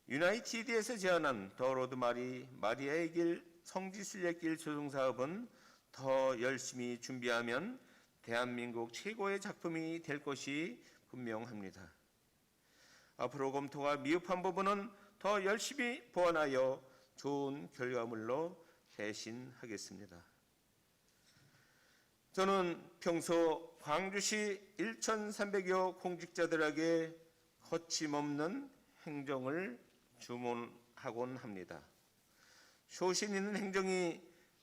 유나이티드에서 제안한 더 로드마리 마리아의 길 성지순례길 조성 사업은 더 열심히 준비하면 대한민국 최고의 작품이 될 것이 분명합니다. 앞으로 검토가 미흡한 부분은 더 열심히 보완하여 좋은 결과물로 대신하겠습니다. 저는 평소 광주시 1,300여 공직자들에게 거침없는 행정을 주문하곤 합니다. 소신 있는 행정이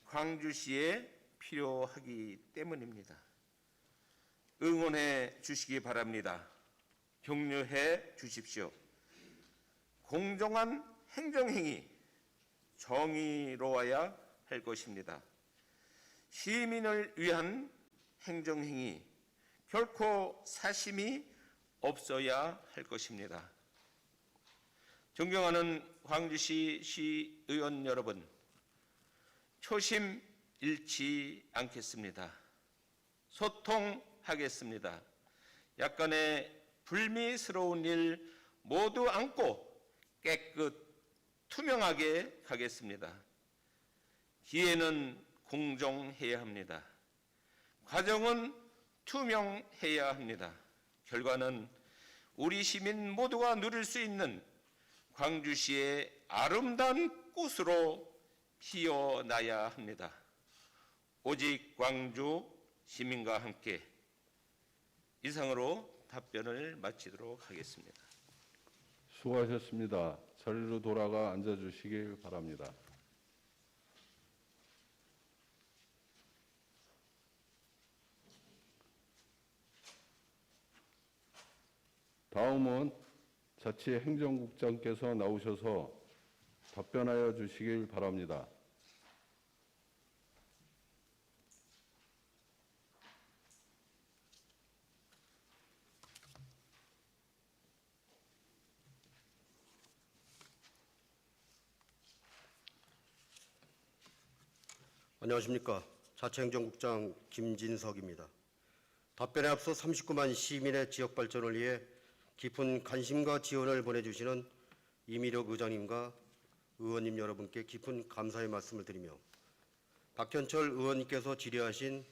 광주시에 필요하기 때문입니다. 응원해 주시기 바랍니다. 격려해 주십시오. 공정한 행정행위, 정의로워야 할 것입니다. 시민을 위한 행정행위, 결코 사심이 없어야 할 것입니다. 존경하는 광주시 시의원 여러분, 초심 잃지 않겠습니다. 소통하겠습니다. 약간의 불미스러운 일 모두 안고 깨끗 투명하게 가겠습니다. 기회는 공정해야 합니다. 과정은 투명해야 합니다. 결과는 우리 시민 모두가 누릴 수 있는 광주시의 아름다운 꽃으로 피어나야 합니다. 오직 광주 시민과 함께. 이상으로 답변을 마치도록 하겠습니다. 수고하셨습니다. 자리로 돌아가 앉아주시길 바랍니다. 다음은 자치행정국장께서 나오셔서 답변하여 주시길 바랍니다. 안녕하십니까. 자치행정국장 김진석입니다. 답변에 앞서 39만 시민의 지역 발전을 위해 깊은 관심과 지원을 보내주시는 이미력 의장님과 의원님 여러분께 깊은 감사의 말씀을 드리며 박현철 의원님께서 질의하신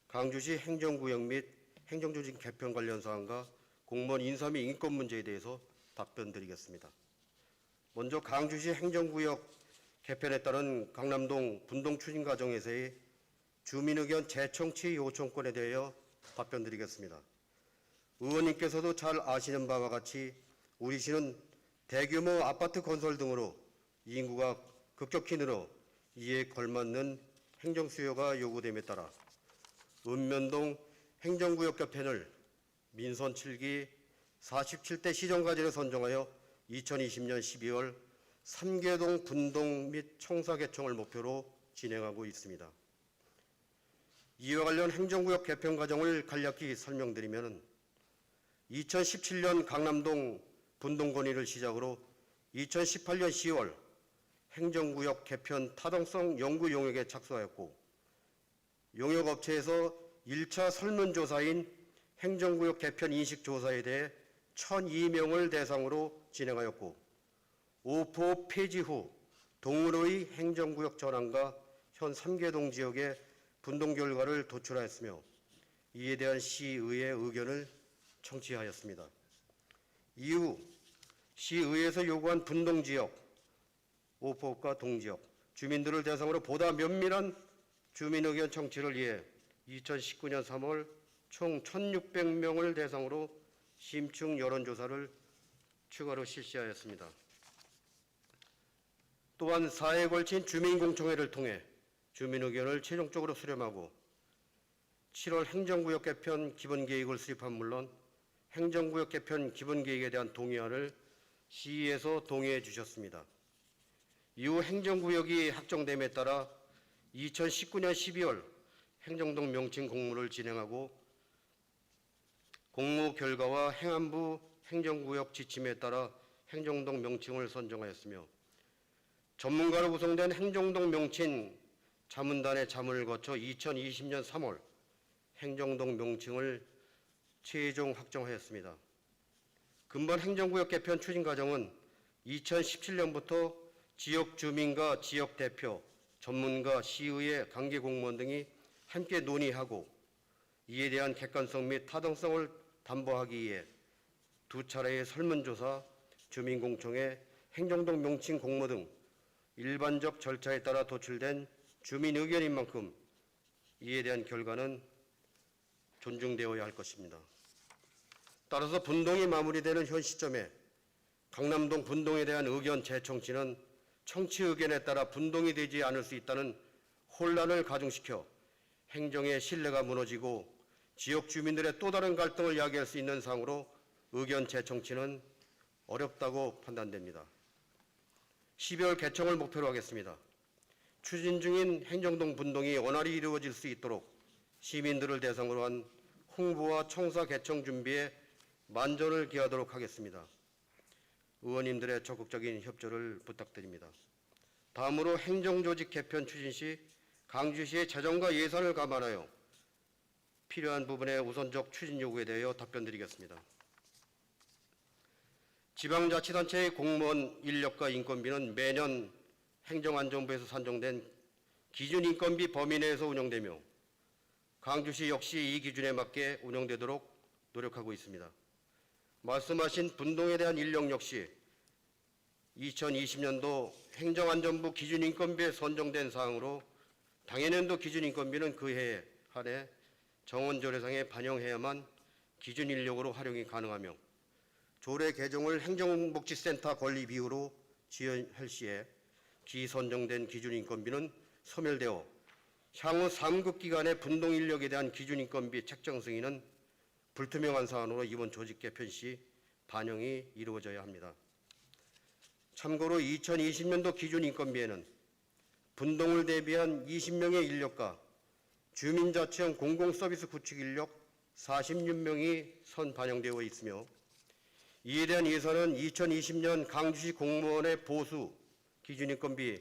광주시 행정구역 및 행정조직 개편 관련 사항과 공무원 인사 및 인권 문제에 대해서 답변드리겠습니다. 먼저 광주시 행정구역 개편에 따른 강남동 분동 추진 과정에서의 주민의견 재청취 요청권에 대하여 답변드리겠습니다. 의원님께서도 잘 아시는 바와 같이 우리 시는 대규모 아파트 건설 등으로 인구가 급격히 늘어 이에 걸맞는 행정 수요가 요구됨에 따라 읍면동 행정구역 개편을 민선 7기 47대 시정과제를 선정하여 2020년 12월 3개동 분동 및 청사 개청을 목표로 진행하고 있습니다. 이와 관련 행정구역 개편 과정을 간략히 설명드리면 2017년 강남동 분동 건의를 시작으로 2018년 10월 행정구역 개편 타당성 연구 용역에 착수하였고 용역업체에서 1차 설문조사인 행정구역 개편 인식조사에 대해 1,002명을 대상으로 진행하였고 5포 폐지 후 동으로의 행정구역 전환과 현 3개동 지역의 분동 결과를 도출하였으며 이에 대한 시의회 의견을 청취하였습니다. 이후 시의회에서 요구한 분동지역, 5포과 동지역, 주민들을 대상으로 보다 면밀한 주민의견 청취를 위해 2019년 3월 총 1,600명을 대상으로 심층 여론조사를 추가로 실시하였습니다. 또한 4회에 걸친 주민공청회를 통해 주민의견을 최종적으로 수렴하고 7월 행정구역 개편 기본계획을 수립한 물론 행정구역 개편 기본계획에 대한 동의안을 시의에서 동의해 주셨습니다. 이후 행정구역이 확정됨에 따라 2019년 12월 행정동 명칭 공모를 진행하고 공모 결과와 행안부 행정구역 지침에 따라 행정동 명칭을 선정하였으며 전문가로 구성된 행정동 명칭 자문단의 자문을 거쳐 2020년 3월 행정동 명칭을 최종 확정하였습니다. 근본 행정구역 개편 추진 과정은 2017년부터 지역 주민과 지역 대표, 전문가, 시의회, 관계 공무원 등이 함께 논의하고 이에 대한 객관성 및 타당성을 담보하기 위해 2차례의 설문조사, 주민공청회, 행정동 명칭 공모 등 일반적 절차에 따라 도출된 주민 의견인 만큼 이에 대한 결과는 존중되어야 할 것입니다. 따라서 분동이 마무리되는 현 시점에 강남동 분동에 대한 의견 재청취는 청취 의견에 따라 분동이 되지 않을 수 있다는 혼란을 가중시켜 행정의 신뢰가 무너지고 지역 주민들의 또 다른 갈등을 야기할 수 있는 사항으로 의견 재청취는 어렵다고 판단됩니다. 12월 개청을 목표로 하겠습니다. 추진 중인 행정동 분동이 원활히 이루어질 수 있도록 시민들을 대상으로 한 홍보와 청사 개청 준비에 만전을 기하도록 하겠습니다. 의원님들의 적극적인 협조를 부탁드립니다. 다음으로 행정조직 개편 추진 시 광주시의 재정과 예산을 감안하여 필요한 부분의 우선적 추진 요구에 대하여 답변드리겠습니다. 지방자치단체의 공무원 인력과 인건비는 매년 행정안전부에서 산정된 기준인건비 범위 내에서 운영되며 광주시 역시 이 기준에 맞게 운영되도록 노력하고 있습니다. 말씀하신 분동에 대한 인력 역시 2020년도 행정안전부 기준인건비에 선정된 사항으로 당해년도 기준인건비는 그 해에 한해 정원조례상에 반영해야만 기준인력으로 활용이 가능하며 조례 개정을 행정복지센터 건립 이후로 지연할 시에 기선정된 기준인건비는 소멸되어 향후 3급 기간의 분동인력에 대한 기준인건비 책정 승인은 불투명한 사안으로 이번 조직 개편 시 반영이 이루어져야 합니다. 참고로 2020년도 기준인건비에는 분동을 대비한 20명의 인력과 주민자치형 공공서비스 구축 인력 46명이 선 반영되어 있으며 이에 대한 예산은 2020년 강주시 공무원의 보수 기준인건비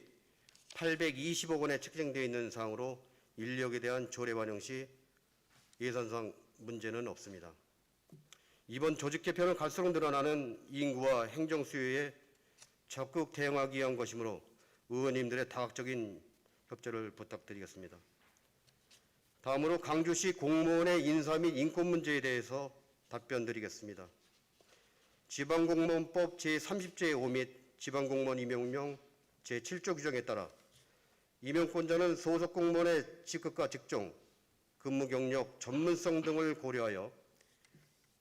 820억 원에 책정되어 있는 사항으로 인력에 대한 조례 반영 시 예산상 문제는 없습니다. 이번 조직 개편은 갈수록 늘어나는 인구와 행정 수요에 적극 대응하기 위한 것이므로 의원님들의 다각적인 협조를 부탁드리겠습니다. 다음으로 광주시 공무원의 인사 및 인권 문제에 대해서 답변드리겠습니다. 지방공무원법 제30조의 5 및 지방공무원 임용령 제7조 규정에 따라 임용권자는 소속 공무원의 직급과 직종, 근무 경력, 전문성 등을 고려하여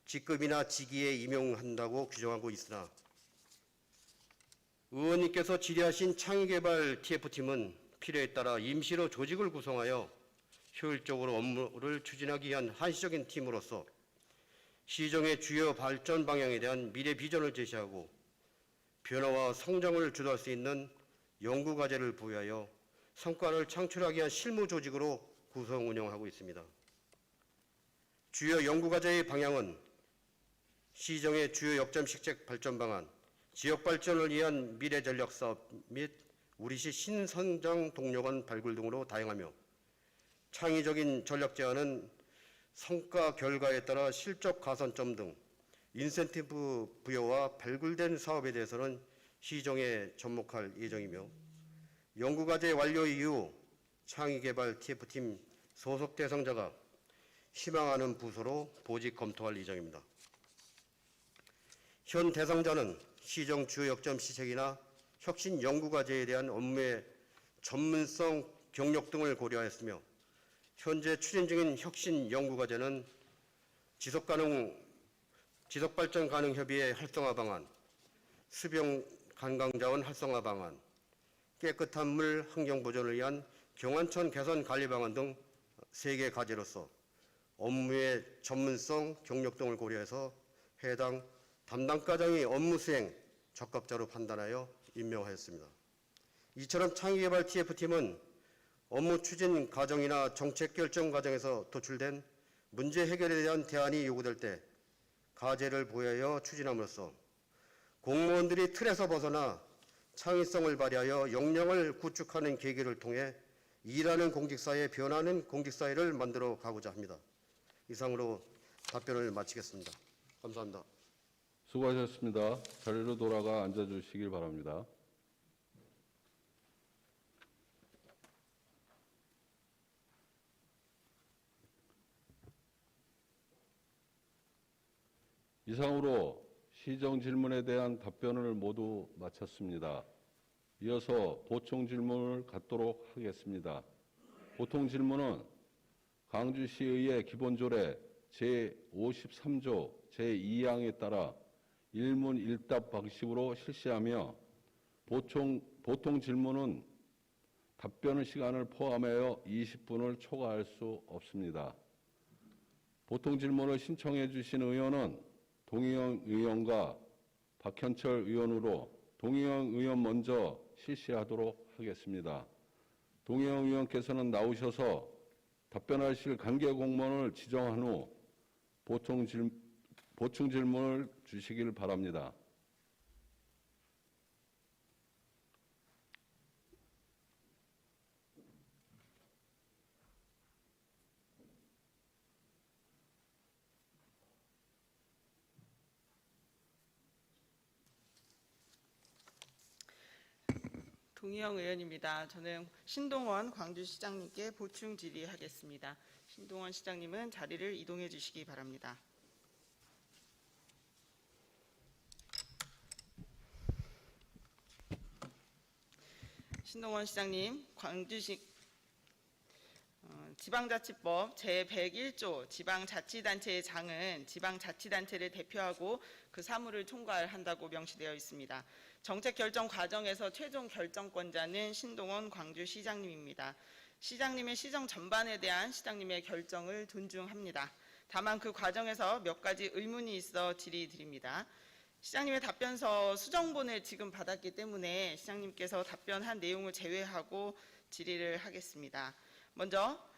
직급이나 직위에 임용한다고 규정하고 있으나 의원님께서 질의하신 창의개발 TF팀은 필요에 따라 임시로 조직을 구성하여 효율적으로 업무를 추진하기 위한 한시적인 팀으로서 시정의 주요 발전 방향에 대한 미래 비전을 제시하고 변화와 성장을 주도할 수 있는 연구과제를 부여하여 성과를 창출하기 위한 실무 조직으로 구성 운영하고 있습니다. 주요 연구과제의 방향은 시정의 주요 역점 식책 발전 방안, 지역 발전을 위한 미래 전략 사업 및 우리시 신성장 동력원 발굴 등으로 다양하며 창의적인 전략 제안은 성과 결과에 따라 실적 가산점 등 인센티브 부여와 발굴된 사업에 대해서는 시정에 접목할 예정이며 연구과제 완료 이후 창의개발 TF팀 소속 대상자가 희망하는 부서로 보직 검토할 예정입니다. 현 대상자는 시정 주요 역점 시책이나 혁신 연구과제에 대한 업무의 전문성, 경력 등을 고려하였으며 현재 추진 중인 혁신 연구과제는 지속발전 가능 협의회 활성화 방안, 수병 관광자원 활성화 방안, 깨끗한 물 환경 보존을 위한 경안천 개선 관리 방안 등 3개 과제로서 업무의 전문성, 경력 등을 고려해서 해당 담당과장이 업무 수행 적합자로 판단하여 임명하였습니다. 이처럼 창의개발 TF팀은 업무 추진 과정이나 정책 결정 과정에서 도출된 문제 해결에 대한 대안이 요구될 때 과제를 부여하여 추진함으로써 공무원들이 틀에서 벗어나 창의성을 발휘하여 역량을 구축하는 계기를 통해 일하는 공직사회, 변하는 공직사회를 만들어 가고자 합니다. 이상으로 답변을 마치겠습니다. 감사합니다. 수고하셨습니다. 자리로 돌아가 앉아주시길 바랍니다. 이상으로 시정 질문에 대한 답변을 모두 마쳤습니다. 이어서 보충 질문을 갖도록 하겠습니다. 보통 질문은 광주시의회 기본조례 제53조 제2항에 따라 일문일답 방식으로 실시하며 보통 질문은 답변 시간을 포함하여 20분을 초과할 수 없습니다. 보통 질문을 신청해 주신 의원은 동의영 의원과 박현철 의원으로 동의영 의원 먼저 실시하도록 하겠습니다. 동의영 의원께서는 나오셔서 답변하실 관계 공무원을 지정한 후 보충 질문을 주시길 바랍니다. 동의영 의원입니다. 저는 신동원 광주시장님께 보충 질의하겠습니다. 신동원 시장님은 자리를 이동해 주시기 바랍니다. 신동원 시장님, 광주시 지방자치법 제101조 지방자치단체의 장은 지방자치단체를 대표하고 그 사무를 총괄한다고 명시되어 있습니다. 정책 결정 과정에서 최종 결정권자는 신동원 광주시장님입니다. 시장님의 시정 전반에 대한 시장님의 결정을 존중합니다. 다만 그 과정에서 몇 가지 의문이 있어 질의드립니다. 시장님의 답변서 수정본을 지금 받았기 때문에 시장님께서 답변한 내용을 제외하고 질의를 하겠습니다. 먼저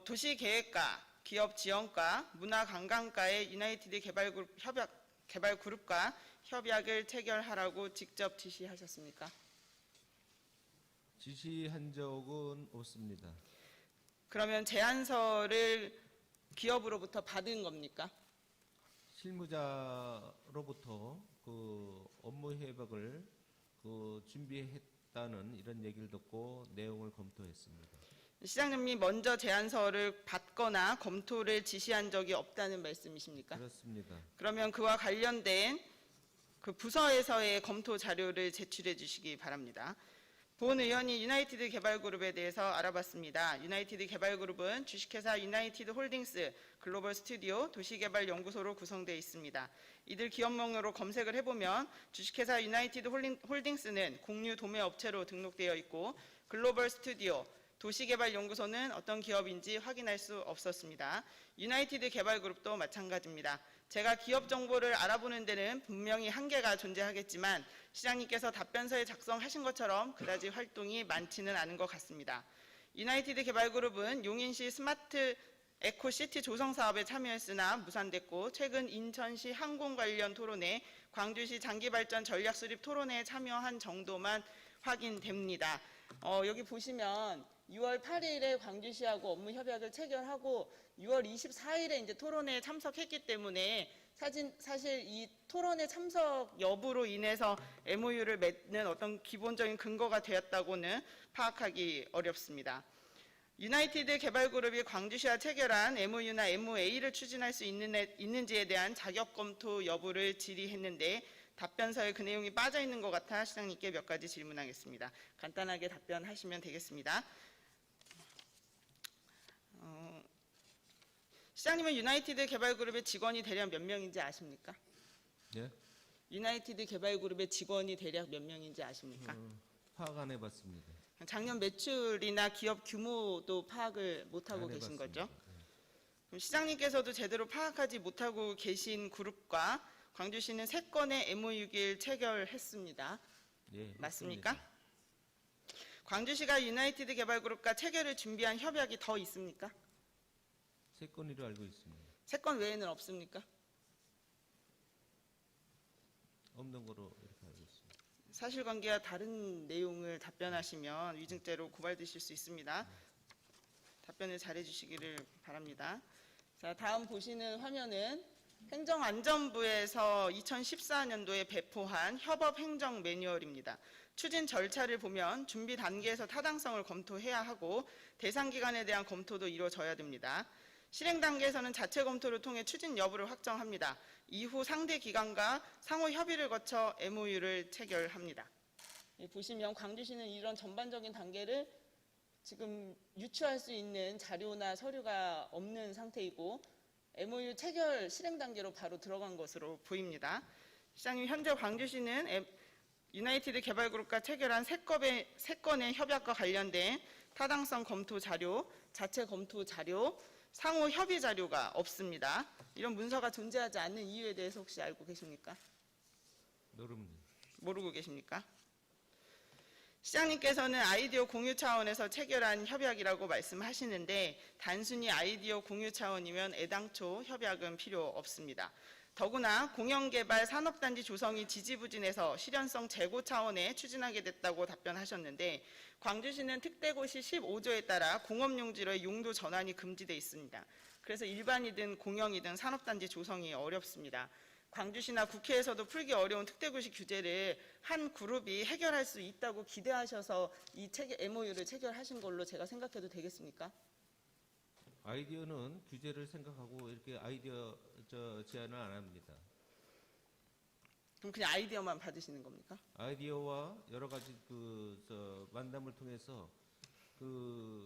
도시계획과 기업지원과 문화관광과의 유나이티드 개발그룹과 협약을 체결하라고 직접 지시하셨습니까? 지시한 적은 없습니다. 그러면 제안서를 기업으로부터 받은 겁니까? 실무자로부터 그 업무 협약을 준비했다는 이런 얘기를 듣고 내용을 검토했습니다. 시장님이 먼저 제안서를 받거나 검토를 지시한 적이 없다는 말씀이십니까? 그렇습니다. 그러면 그와 관련된 그 부서에서의 검토 자료를 제출해 주시기 바랍니다. 본 의원이 유나이티드 개발그룹에 대해서 알아봤습니다. 유나이티드 개발그룹은 주식회사 유나이티드 홀딩스, 글로벌 스튜디오, 도시개발연구소로 구성되어 있습니다. 이들 기업명으로 검색을 해보면 주식회사 유나이티드 홀딩스는 공유 도매업체로 등록되어 있고 글로벌 스튜디오, 도시개발연구소는 어떤 기업인지 확인할 수 없었습니다. 유나이티드 개발그룹도 마찬가지입니다. 제가 기업 정보를 알아보는 데는 분명히 한계가 존재하겠지만 시장님께서 답변서에 작성하신 것처럼 그다지 활동이 많지는 않은 것 같습니다. 유나이티드 개발그룹은 용인시 스마트 에코시티 조성 사업에 참여했으나 무산됐고 최근 인천시 항공 관련 토론회, 광주시 장기발전 전략 수립 토론회에 참여한 정도만 확인됩니다. 여기 보시면 6월 8일에 광주시하고 업무 협약을 체결하고 6월 24일에 이제 토론회에 참석했기 때문에 사실 이 토론회 참석 여부로 인해서 MOU를 맺는 어떤 기본적인 근거가 되었다고는 파악하기 어렵습니다. 유나이티드 개발그룹이 광주시와 체결한 MOU나 MOA를 추진할 수 있는지에 대한 자격 검토 여부를 질의했는데 답변서에 그 내용이 빠져 있는 것 같아 시장님께 몇 가지 질문하겠습니다. 간단하게 답변하시면 되겠습니다. 시장님은 유나이티드 개발그룹의 직원이 대략 몇 명인지 아십니까? 예? 유나이티드 개발그룹의 직원이 대략 몇 명인지 아십니까? 파악 안 해봤습니다. 작년 매출이나 기업 규모도 파악을 못하고 안 계신 해봤습니다. 거죠? 그럼 시장님께서도 제대로 파악하지 못하고 계신 그룹과 광주시는 3건의 MOU를 체결했습니다. 예, 맞습니까? 했습니다. 광주시가 유나이티드 개발그룹과 체결을 준비한 협약이 더 있습니까? 3건으로 알고 있습니다. 3건 외에는 없습니까? 없는 거로 이렇게 알고 있습니다. 사실관계와 다른 내용을 답변하시면 위증죄로 고발되실 수 있습니다. 답변을 잘해 주시기를 바랍니다. 자, 다음 보시는 화면은 행정안전부에서 2014년도에 배포한 협업 행정 매뉴얼입니다. 추진 절차를 보면 준비 단계에서 타당성을 검토해야 하고 대상 기관에 대한 검토도 이루어져야 됩니다. 실행 단계에서는 자체 검토를 통해 추진 여부를 확정합니다. 이후 상대 기관과 상호 협의를 거쳐 MOU를 체결합니다. 보시면 광주시는 이런 전반적인 단계를 지금 유추할 수 있는 자료나 서류가 없는 상태이고 MOU 체결 실행 단계로 바로 들어간 것으로 보입니다. 시장님, 현재 광주시는 유나이티드 개발그룹과 체결한 세 건의 협약과 관련된 타당성 검토 자료, 자체 검토 자료, 상호 협의 자료가 없습니다. 이런 문서가 존재하지 않는 이유에 대해서 혹시 알고 계십니까? 모르고 계십니까? 시장님께서는 아이디어 공유 차원에서 체결한 협약이라고 말씀하시는데 단순히 아이디어 공유 차원이면 애당초 협약은 필요 없습니다. 더구나 공영개발 산업단지 조성이 지지부진해서 실현성 제고 차원에 추진하게 됐다고 답변하셨는데 광주시는 특대고시 15조에 따라 공업용지로의 용도 전환이 금지돼 있습니다. 그래서 일반이든 공영이든 산업단지 조성이 어렵습니다. 광주시나 국회에서도 풀기 어려운 특대고시 규제를 한 그룹이 해결할 수 있다고 기대하셔서 이 MOU를 체결하신 걸로 제가 생각해도 되겠습니까? 아이디어는 규제를 생각하고 이렇게 아이디어 제안을 안 합니다. 그럼 그냥 아이디어만 받으시는 겁니까? 아이디어와 여러 가지 만남을 통해서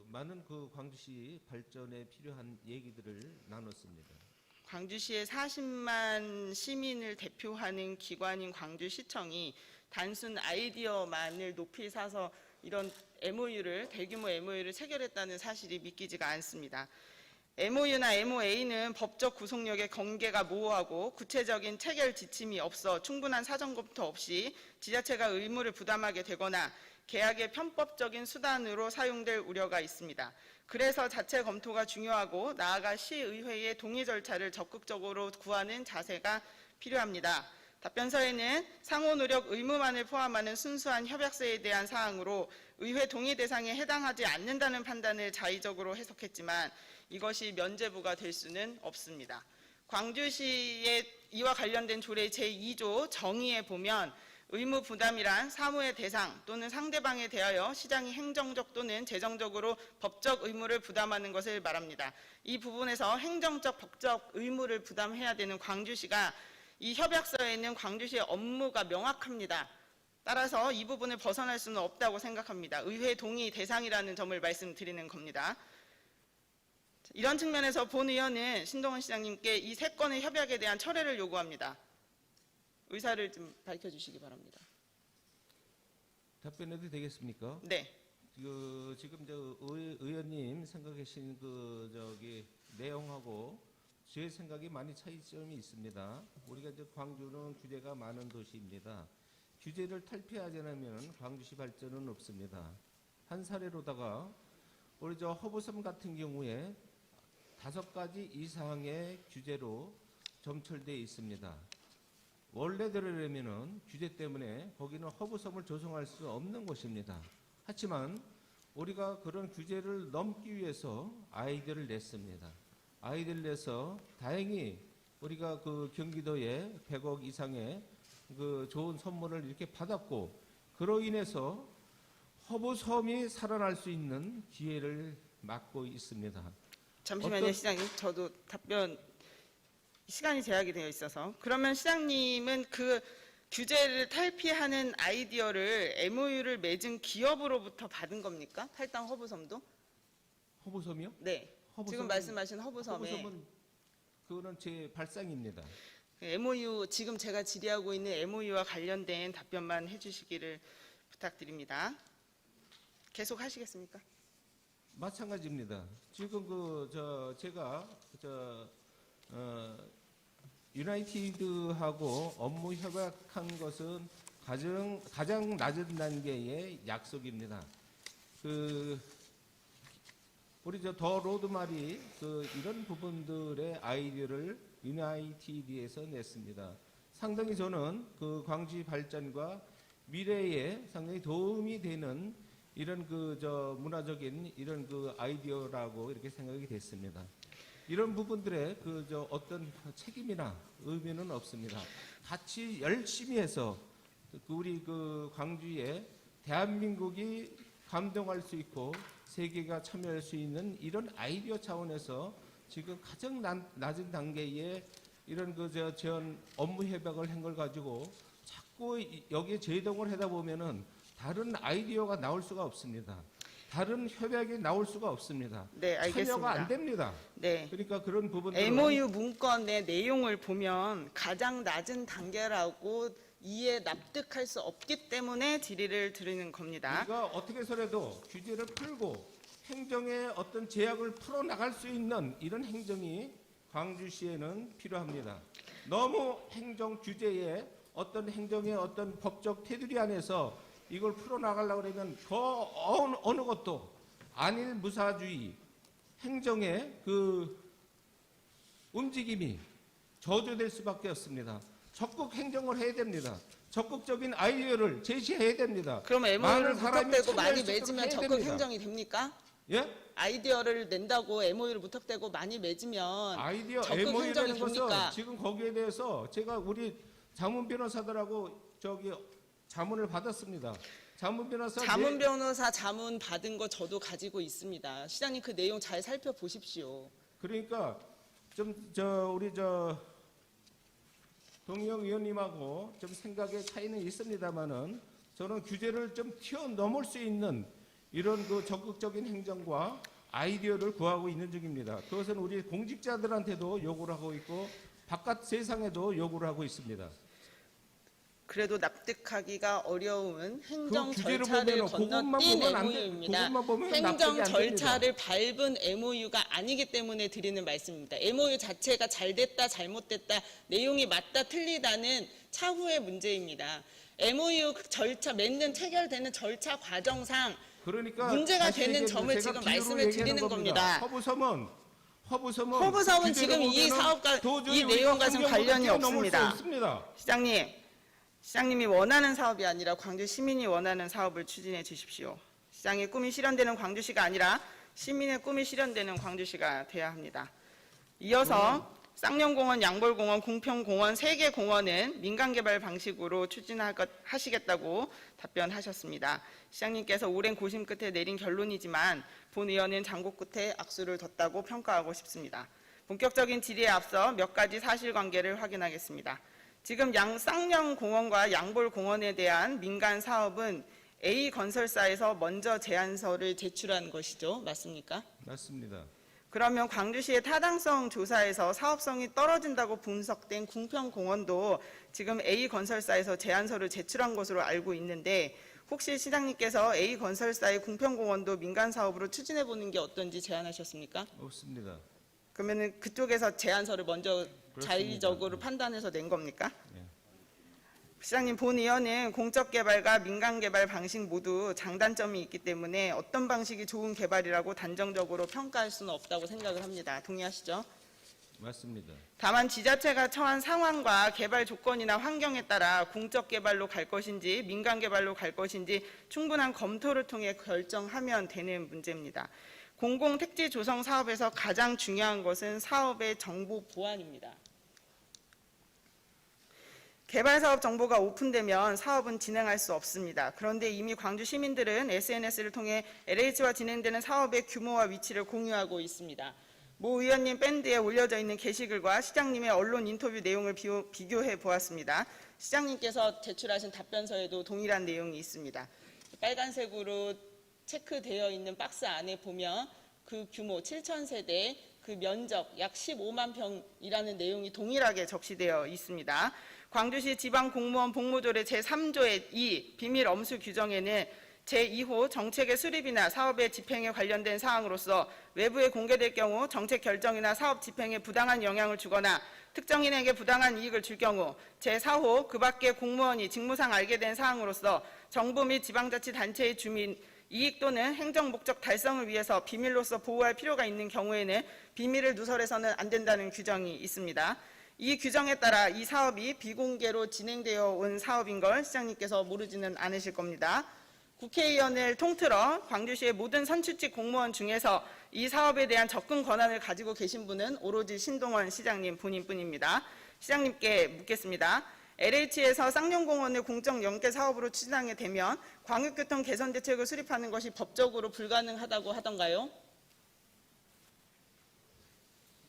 많은 광주시 발전에 필요한 얘기들을 나눴습니다. 광주시의 40만 시민을 대표하는 기관인 광주시청이 단순 아이디어만을 높이 사서 이런 대규모 MOU를 체결했다는 사실이 믿기지가 않습니다. MOU나 MOA는 법적 구속력의 경계가 모호하고 구체적인 체결 지침이 없어 충분한 사전 검토 없이 지자체가 의무를 부담하게 되거나 계약의 편법적인 수단으로 사용될 우려가 있습니다. 그래서 자체 검토가 중요하고 나아가 시의회의 동의 절차를 적극적으로 구하는 자세가 필요합니다. 답변서에는 상호 노력 의무만을 포함하는 순수한 협약서에 대한 사항으로 의회 동의 대상에 해당하지 않는다는 판단을 자의적으로 해석했지만 이것이 면죄부가 될 수는 없습니다. 광주시의 이와 관련된 조례 제2조 정의에 보면 의무 부담이란 사무의 대상 또는 상대방에 대하여 시장이 행정적 또는 재정적으로 법적 의무를 부담하는 것을 말합니다. 이 부분에서 행정적, 법적 의무를 부담해야 되는 광주시가 이 협약서에는 광주시의 업무가 명확합니다. 따라서 이 부분을 벗어날 수는 없다고 생각합니다. 의회 동의 대상이라는 점을 말씀드리는 겁니다. 이런 측면에서 본 의원은 신동원 시장님께 이 세 건의 협약에 대한 철회를 요구합니다. 의사를 좀 밝혀주시기 바랍니다. 답변해도 되겠습니까? 네. 지금 의원님 생각하신 내용하고 제 생각이 많이 차이점이 있습니다. 우리가 광주는 규제가 많은 도시입니다. 규제를 탈피하지 않으면 광주시 발전은 없습니다. 한 사례로다가 우리 허브섬 같은 경우에 5가지 이상의 규제로 점철되어 있습니다. 원래대로라면은 규제 때문에 거기는 허브섬을 조성할 수 없는 곳입니다. 하지만 우리가 그런 규제를 넘기 위해서 아이디어를 냈습니다. 아이디어를 내서 다행히 우리가 경기도에 100억 이상의 좋은 선물을 이렇게 받았고 그로 인해서 허브섬이 살아날 수 있는 기회를 막고 있습니다. 잠시만요, 시장님. 저도 답변 시간이 제약이 되어 있어서 그러면 시장님은 그 규제를 탈피하는 아이디어를 MOU를 맺은 기업으로부터 받은 겁니까? 탈당 허브섬도? 허브섬이요? 네. 지금 말씀하신 허브섬에 허브섬은 그거는 제 발상입니다. MOU 지금 제가 질의하고 있는 MOU와 관련된 답변만 해주시기를 부탁드립니다. 계속 하시겠습니까? 마찬가지입니다. 지금 제가 유나이티드하고 업무 협약한 것은 가장 낮은 단계의 약속입니다. 우리 더 로드말이 이런 부분들의 아이디어를 유나이티드에서 냈습니다. 상당히 저는 광주시 발전과 미래에 상당히 도움이 되는 이런 문화적인 이런 아이디어라고 이렇게 생각이 됐습니다. 이런 부분들에 어떤 책임이나 의미는 없습니다. 같이 열심히 해서 우리 광주에 대한민국이 감동할 수 있고 세계가 참여할 수 있는 이런 아이디어 차원에서 지금 가장 낮은 단계에 이런 전 업무 협약을 한 걸 가지고 자꾸 여기에 제동을 하다 보면은 다른 아이디어가 나올 수가 없습니다. 다른 협약이 나올 수가 없습니다. 네, 알겠습니다. 참여가 안 됩니다. 네. 그러니까 그런 부분들은 MOU 문건의 내용을 보면 가장 낮은 단계라고 이해 납득할 수 없기 때문에 질의를 드리는 겁니다. 우리가 어떻게 해서라도 규제를 풀고 행정의 어떤 제약을 풀어 나갈 수 있는 이런 행정이 광주시에는 필요합니다. 너무 행정 규제에 어떤 행정의 어떤 법적 테두리 안에서 이걸 풀어 나가려고 그러면 그 어느 것도 안일 무사주의 행정의 그 움직임이 저조될 수밖에 없습니다. 적극 행정을 해야 됩니다. 적극적인 아이디어를 제시해야 됩니다. 그럼 MOU를 많은 사람이 무턱대고 많이 참여할 수 있도록 맺으면 해야 적극 됩니다. 행정이 됩니까? 예? 아이디어를 낸다고 MOU를 무턱대고 많이 맺으면 아이디어 적극 행정이 MOU라는 것은 됩니까? 지금 거기에 대해서 제가 우리 자문 변호사들하고 자문을 받았습니다. 자문 변호사 자문 변호사 자문 받은 거 저도 가지고 있습니다. 시장님 그 내용 잘 살펴보십시오. 그러니까 우리 동영 의원님하고 좀 생각의 차이는 있습니다만은 저는 규제를 좀 뛰어넘을 수 있는 이런 그 적극적인 행정과 아이디어를 구하고 있는 중입니다. 그것은 우리 공직자들한테도 요구를 하고 있고 바깥 세상에도 요구를 하고 있습니다. 그래도 납득하기가 어려운 행정 그 규제를 절차를 보면은 그것만 건너뛴 보면 안 돼. MOU입니다. 그것만 보면 행정 납득이 안 절차를 밟은 MOU가 아니기 때문에 드리는 말씀입니다. MOU 자체가 잘 됐다 잘못됐다 내용이 맞다 틀리다는 차후의 문제입니다. MOU 절차 맺는 체결되는 절차 과정상 그러니까 문제가 다시 되는 얘기해서 점을 제가 지금 비유로 말씀을 얘기하는 드리는 겁니다. 허브섬은 지금 이 규제를 사업과 보면은 이 내용과 지금 도저히 관련이 우리가 뛰어넘을 수 없습니다. 없습니다. 시장님이 원하는 사업이 아니라 광주 시민이 원하는 사업을 추진해 주십시오. 시장의 꿈이 실현되는 광주시가 아니라 시민의 꿈이 실현되는 광주시가 돼야 합니다. 이어서 쌍용공원, 양볼공원, 궁평공원 3개 공원은 민간개발 방식으로 추진하시겠다고 답변하셨습니다. 시장님께서 오랜 고심 끝에 내린 결론이지만 본 의원은 장고 끝에 악수를 뒀다고 평가하고 싶습니다. 본격적인 질의에 앞서 몇 가지 사실관계를 확인하겠습니다. 지금 쌍용공원과 양볼공원에 대한 민간 사업은 A건설사에서 먼저 제안서를 제출한 것이죠. 맞습니까? 맞습니다. 그러면 광주시의 타당성 조사에서 사업성이 떨어진다고 분석된 궁평공원도 지금 A건설사에서 제안서를 제출한 것으로 알고 있는데 혹시 시장님께서 A건설사의 궁평공원도 민간 사업으로 추진해 보는 게 어떤지 제안하셨습니까? 없습니다. 그러면 그쪽에서 제안서를 먼저 그렇습니다. 자의적으로 판단해서 낸 겁니까? 네. 시장님, 본 의원은 공적 개발과 민간 개발 방식 모두 장단점이 있기 때문에 어떤 방식이 좋은 개발이라고 단정적으로 평가할 수는 없다고 생각을 합니다. 동의하시죠? 맞습니다. 다만 지자체가 처한 상황과 개발 조건이나 환경에 따라 공적 개발로 갈 것인지 민간 개발로 갈 것인지 충분한 검토를 통해 결정하면 되는 문제입니다. 공공택지 조성 사업에서 가장 중요한 것은 사업의 정보 보안입니다. 개발사업 정보가 오픈되면 사업은 진행할 수 없습니다. 그런데 이미 광주 시민들은 SNS를 통해 LH와 진행되는 사업의 규모와 위치를 공유하고 있습니다. 모 의원님 밴드에 올려져 있는 게시글과 시장님의 언론 인터뷰 내용을 비교해 보았습니다. 시장님께서 제출하신 답변서에도 동일한 내용이 있습니다. 빨간색으로 체크되어 있는 박스 안에 보면 그 규모 7,000세대, 그 면적 약 15만 평이라는 내용이 동일하게 적시되어 있습니다. 광주시 지방공무원 복무조례 제3조의 2 비밀 엄수 규정에는 제2호 정책의 수립이나 사업의 집행에 관련된 사항으로서 외부에 공개될 경우 정책 결정이나 사업 집행에 부당한 영향을 주거나 특정인에게 부당한 이익을 줄 경우 제4호 그 밖의 공무원이 직무상 알게 된 사항으로서 정부 및 지방자치단체의 주민 이익 또는 행정 목적 달성을 위해서 비밀로서 보호할 필요가 있는 경우에는 비밀을 누설해서는 안 된다는 규정이 있습니다. 이 규정에 따라 이 사업이 비공개로 진행되어 온 사업인 걸 시장님께서 모르지는 않으실 겁니다. 국회의원을 통틀어 광주시의 모든 선출직 공무원 중에서 이 사업에 대한 접근 권한을 가지고 계신 분은 오로지 신동원 시장님 본인뿐입니다. 시장님께 묻겠습니다. LH에서 쌍용공원을 공적 연계 사업으로 추진하게 되면 광역교통 개선 대책을 수립하는 것이 법적으로 불가능하다고 하던가요?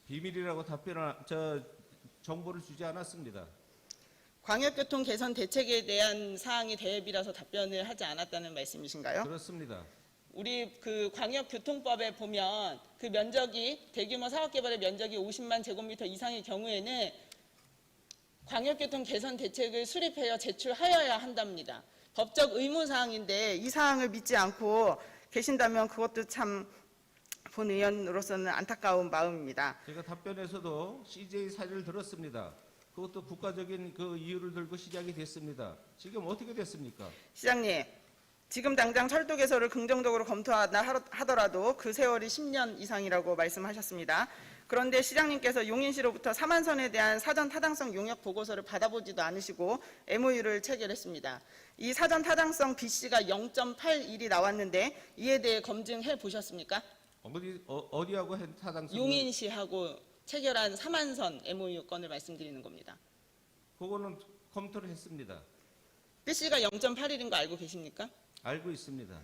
비밀이라고 정보를 주지 않았습니다. 광역교통 개선 대책에 대한 사항이 대비라서 답변을 하지 않았다는 말씀이신가요? 그렇습니다. 우리 그 광역교통법에 보면 그 면적이 대규모 사업개발의 면적이 50만 제곱미터 이상의 경우에는 광역교통 개선 대책을 수립하여 제출하여야 한답니다. 법적 의무사항인데 이 사항을 믿지 않고 계신다면 그것도 참 본 의원으로서는 안타까운 마음입니다. 제가 답변에서도 CJ 사례를 들었습니다. 그것도 국가적인 그 이유를 들고 시작이 됐습니다. 지금 어떻게 됐습니까? 시장님, 지금 당장 철도 개설을 긍정적으로 검토하다 하더라도 그 세월이 10년 이상이라고 말씀하셨습니다. 그런데 시장님께서 용인시로부터 사만선에 대한 사전 타당성 용역 보고서를 받아보지도 않으시고 MOU를 체결했습니다. 이 사전 타당성 BC가 0.81이 나왔는데 이에 대해 검증해 보셨습니까? 어디하고 타당성? 용인시하고 체결한 사만선 MOU 건을 말씀드리는 겁니다. 그거는 검토를 했습니다. BC가 0.81인 거 알고 계십니까? 알고 있습니다.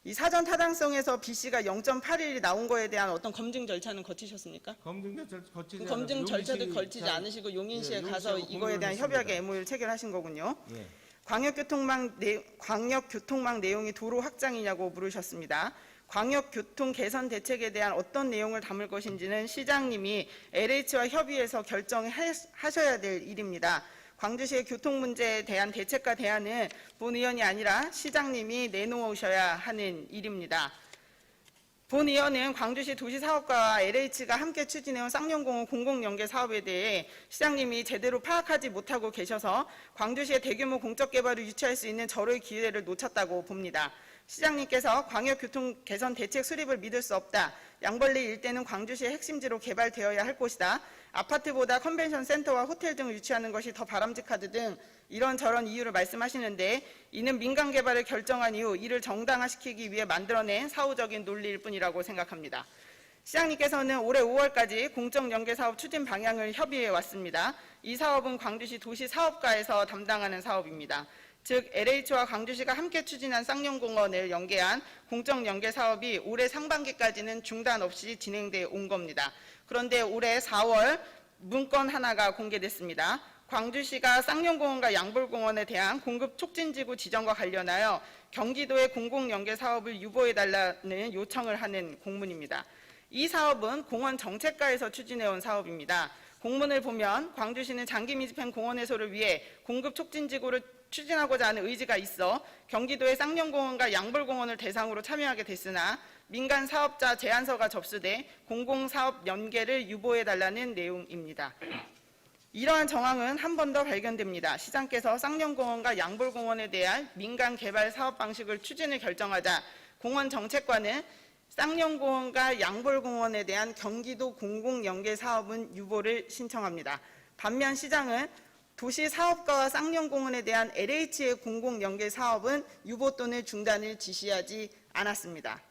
이 사전 타당성에서 BC가 0.81이 나온 거에 대한 어떤 검증 절차는 거치셨습니까? 검증 절차를 거치지 그 검증 않아서 절차도 용인시 걸치지 잘- 않으시고 용인시에 예, 가서 용인시하고 이거에 대한 공유를 협약에 했습니다. MOU를 체결하신 거군요. 예. 광역교통망 내용이 도로 확장이냐고 물으셨습니다. 광역교통 개선 대책에 대한 어떤 내용을 담을 것인지는 시장님이 LH와 협의해서 결정하셔야 될 일입니다. 광주시의 교통 문제에 대한 대책과 대안은 본 의원이 아니라 시장님이 내놓으셔야 하는 일입니다. 본 의원은 광주시 도시사업과와 LH가 함께 추진해온 쌍용공원 공공연계 사업에 대해 시장님이 제대로 파악하지 못하고 계셔서 광주시의 대규모 공적 개발을 유치할 수 있는 절호의 기회를 놓쳤다고 봅니다. 시장님께서 광역교통 개선 대책 수립을 믿을 수 없다. 양벌리 일대는 광주시의 핵심지로 개발되어야 할 곳이다. 아파트보다 컨벤션 센터와 호텔 등을 유치하는 것이 더 바람직하다 등 이런저런 이유를 말씀하시는데 이는 민간 개발을 결정한 이후 이를 정당화시키기 위해 만들어낸 사후적인 논리일 뿐이라고 생각합니다. 시장님께서는 올해 5월까지 공적연계사업 추진 방향을 협의해 왔습니다. 이 사업은 광주시 도시사업과에서 담당하는 사업입니다. 즉 LH와 광주시가 함께 추진한 쌍용공원을 연계한 공적연계 사업이 올해 상반기까지는 중단 없이 진행돼 온 겁니다. 그런데 올해 4월 문건 하나가 공개됐습니다. 광주시가 쌍용공원과 양불공원에 대한 공급 촉진지구 지정과 관련하여 경기도의 공공연계 사업을 유보해달라는 요청을 하는 공문입니다. 이 사업은 공원 정책과에서 추진해온 사업입니다. 공문을 보면 광주시는 장기 밀집형 공원 해소를 위해 공급 촉진지구를 추진하고자 하는 의지가 있어 경기도의 쌍용공원과 양불공원을 대상으로 참여하게 됐으나 민간 사업자 제안서가 접수돼 공공사업 연계를 유보해달라는 내용입니다. 이러한 정황은 한 번 더 발견됩니다. 시장께서 쌍용공원과 양불공원에 대한 민간 개발 사업 방식을 추진을 결정하자 공원정책과는 쌍용공원과 양불공원에 대한 경기도 공공연계 사업은 유보를 신청합니다. 반면 시장은 도시사업과와 쌍용공원에 대한 LH의 공공연계 사업은 유보 또는 중단을 지시하지 않았습니다.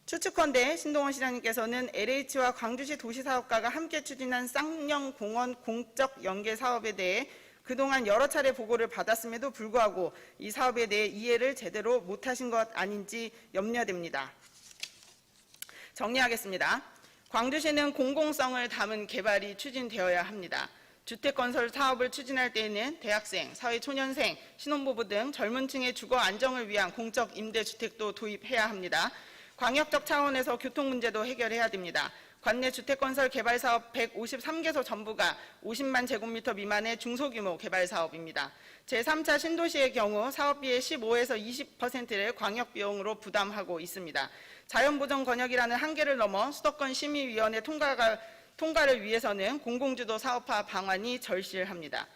추측컨대 신동원 시장님께서는 LH와 광주시 도시사업과가 함께 추진한 쌍용공원 공적 연계 사업에 대해 그동안 여러 차례 보고를 받았음에도 불구하고 이 사업에 대해 이해를 제대로 못하신 것 아닌지 염려됩니다. 정리하겠습니다. 광주시는 공공성을 담은 개발이 추진되어야 합니다. 주택건설 사업을 추진할 때에는 대학생, 사회초년생, 신혼부부 등 젊은 층의 주거 안정을 위한 공적 임대주택도 도입해야 합니다. 광역적 차원에서 교통 문제도 해결해야 됩니다. 관내 주택건설 개발사업 153개소 전부가 50만 제곱미터 미만의 중소규모 개발사업입니다. 제3차 신도시의 경우 사업비의 15에서 20%를 광역비용으로 부담하고 있습니다. 자연보전 권역이라는 한계를 넘어 수도권 심의위원회 통과를 위해서는 공공주도 사업화 방안이 절실합니다.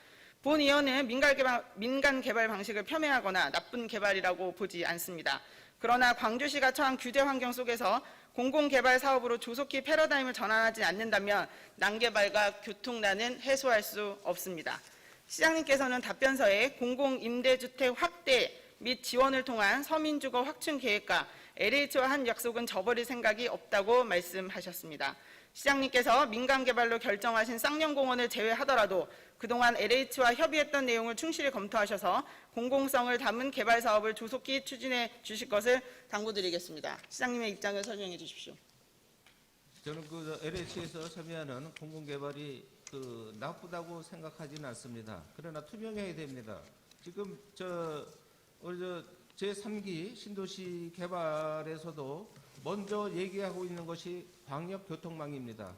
본 의원은 민간 개발 방식을 폄훼하거나 나쁜 개발이라고 보지 않습니다. 그러나 광주시가 처한 규제 환경 속에서 공공개발 사업으로 조속히 패러다임을 전환하지 않는다면 난개발과 교통난은 해소할 수 없습니다. 시장님께서는 답변서에 공공임대주택 확대 및 지원을 통한 서민주거 확충 계획과 LH와 한 약속은 저버릴 생각이 없다고 말씀하셨습니다. 시장님께서 민간개발로 결정하신 쌍용공원을 제외하더라도 그동안 LH와 협의했던 내용을 충실히 검토하셔서 공공성을 담은 개발 사업을 조속히 추진해 주실 것을 당부드리겠습니다. 시장님의 입장을 설명해 주십시오. 저는 그 LH에서 참여하는 공공개발이 나쁘다고 생각하지는 않습니다. 그러나 투명해야 됩니다. 지금 우리 제3기 신도시 개발에서도 먼저 얘기하고 있는 것이 광역교통망입니다.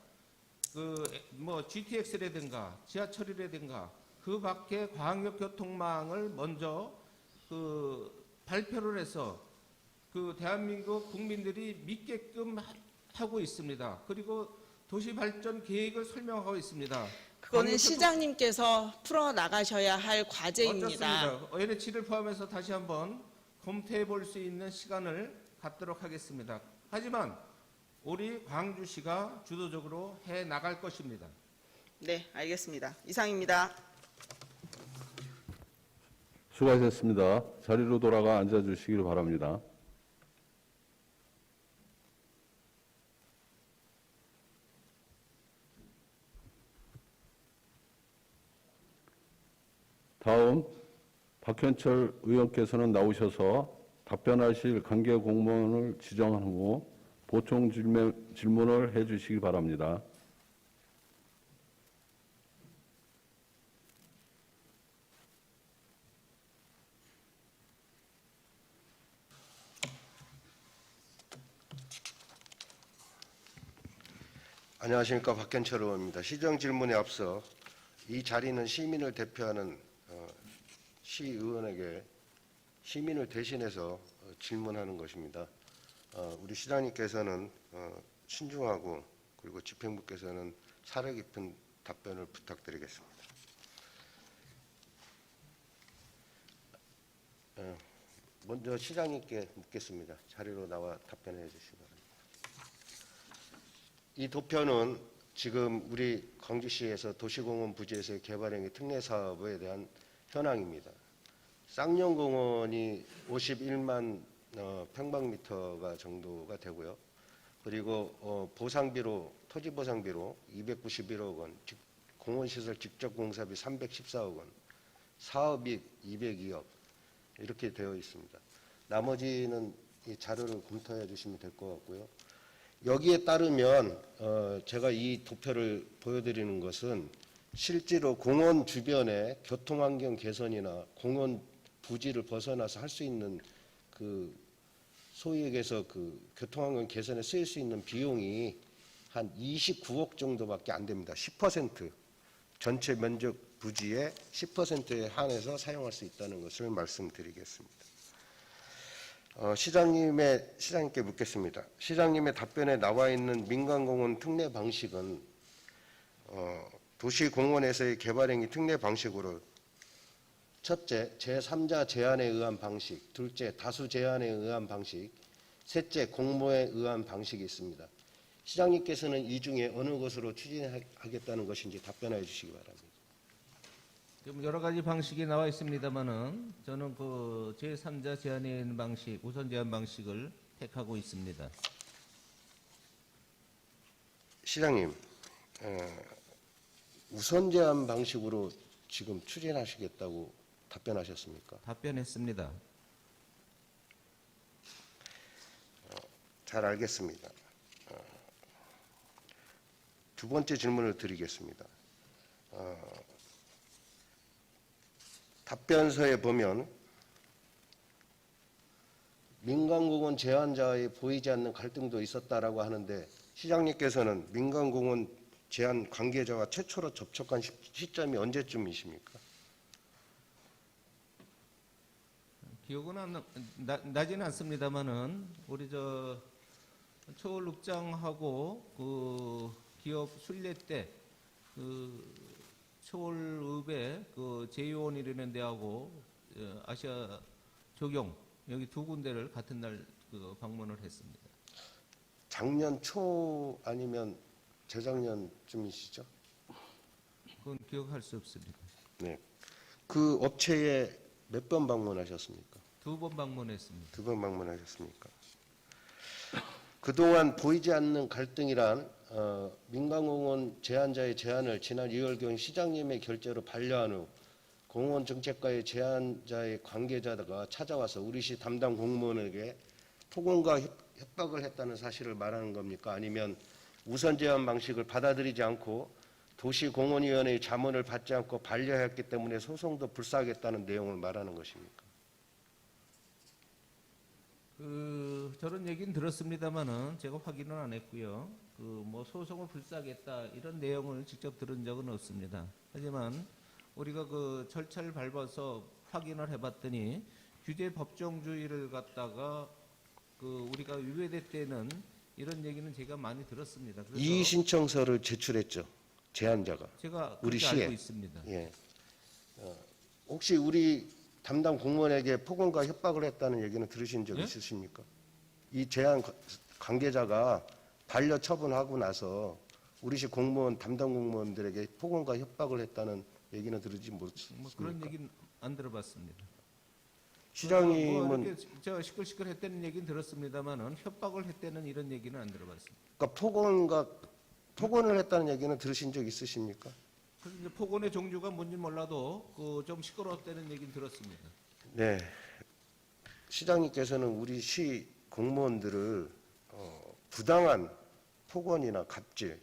뭐 GTX라든가 지하철이라든가 그 밖에 광역교통망을 먼저 발표를 해서 대한민국 국민들이 믿게끔 하고 있습니다. 그리고 도시발전 계획을 설명하고 있습니다. 그거는 시장님께서 풀어 나가셔야 할 과제입니다. 어떻습니다. LH를 포함해서 다시 한번 검토해 볼 수 있는 시간을 갖도록 하겠습니다. 하지만 우리 광주시가 주도적으로 해 나갈 것입니다. 네, 알겠습니다. 이상입니다. 수고하셨습니다. 자리로 돌아가 앉아주시길 바랍니다. 다음 박현철 의원께서는 나오셔서 답변하실 관계 공무원을 지정한 후 보충 질문을 해주시기 바랍니다. 안녕하십니까, 박현철 의원입니다. 시정 질문에 앞서 이 자리는 시민을 대표하는 시의원에게 시민을 대신해서 질문하는 것입니다. 우리 시장님께서는 신중하고 그리고 집행부께서는 사려 깊은 답변을 부탁드리겠습니다. 먼저 시장님께 묻겠습니다. 자리로 나와 답변해 주시기 바랍니다. 이 도표는 지금 우리 광주시에서 도시공원 부지에서의 개발행위 특례 사업에 대한 현황입니다. 쌍용공원이 51만 평방미터가 정도가 되고요. 그리고 보상비로 토지 보상비로 291억 원, 공원시설 직접 공사비 314억 원, 사업이익 202억 이렇게 되어 있습니다. 나머지는 이 자료를 검토해 주시면 될 것 같고요. 여기에 따르면 제가 이 도표를 보여드리는 것은 실제로 공원 주변의 교통환경 개선이나 공원 부지를 벗어나서 할 수 있는 소위 얘기해서 교통환경 개선에 쓰일 수 있는 비용이 한 29억 정도밖에 안 됩니다. 10% 전체 면적 부지의 10%에 한해서 사용할 수 있다는 것을 말씀드리겠습니다. 시장님께 묻겠습니다. 시장님의 답변에 나와 있는 민간공원 특례 방식은 도시공원에서의 개발행위 특례 방식으로 첫째, 제3자 제한에 의한 방식, 둘째, 다수 제한에 의한 방식, 셋째, 공모에 의한 방식이 있습니다. 시장님께서는 이 중에 어느 것으로 추진하겠다는 것인지 답변해 주시기 바랍니다. 지금 여러 가지 방식이 나와 있습니다만은 저는 제3자 제한에 의한 방식, 우선 제한 방식을 택하고 있습니다. 시장님, 우선 제한 방식으로 지금 추진하시겠다고 답변하셨습니까? 답변했습니다. 잘 알겠습니다. 두 번째 질문을 드리겠습니다. 답변서에 보면 민간공원 제한자의 보이지 않는 갈등도 있었다라고 하는데 시장님께서는 민간공원 제한 관계자와 최초로 접촉한 시점이 언제쯤이십니까? 기억은 나지는 않습니다만은 우리 초월읍장하고 기업 순례 때 초월읍에 제이원이라는 데하고 아시아 조경 여기 두 군데를 같은 날 방문을 했습니다. 작년 초 아니면 재작년쯤이시죠? 그건 기억할 수 없습니다. 네. 그 업체에 몇 번 방문하셨습니까? 2번 방문했습니다. 2번 방문하셨습니까? 그동안 보이지 않는 갈등이란 민간공원 제한자의 제안을 지난 2월경 시장님의 결재로 반려한 후 공원정책과의 제한자의 관계자가 찾아와서 우리 시 담당 공무원에게 폭언과 협박을 했다는 사실을 말하는 겁니까? 아니면 우선 제한 방식을 받아들이지 않고 도시공원위원회의 자문을 받지 않고 반려했기 때문에 소송도 불사하겠다는 내용을 말하는 것입니까? 저런 얘기는 들었습니다만은 제가 확인은 안 했고요. 뭐 소송을 불사하겠다 이런 내용을 직접 들은 적은 없습니다. 하지만 우리가 그 절차를 밟아서 확인을 해봤더니 규제 법정주의를 갖다가 우리가 위배됐다는 이런 얘기는 제가 많이 들었습니다. 그래서 이의 신청서를 제출했죠. 제안자가. 제가 우리 그렇게 시에. 알고 있습니다. 예. 혹시 우리 담당 공무원에게 폭언과 협박을 했다는 얘기는 들으신 적 예? 있으십니까? 이 제안 관계자가 반려 처분하고 나서 우리시 공무원 담당 공무원들에게 폭언과 협박을 했다는 얘기는 들으지 못했습니까? 뭐 그런 얘기는 안 들어봤습니다. 뭐 시장님은 이렇게 제가 시끌시끌했다는 얘기는 들었습니다만은 협박을 했다는 이런 얘기는 안 들어봤습니다. 그러니까 폭언을 했다는 얘기는 들으신 적 있으십니까? 그래서 이제 폭언의 종류가 뭔지 몰라도 좀 시끄러웠다는 얘기는 들었습니다. 네. 시장님께서는 우리 시 공무원들을 부당한 폭언이나 갑질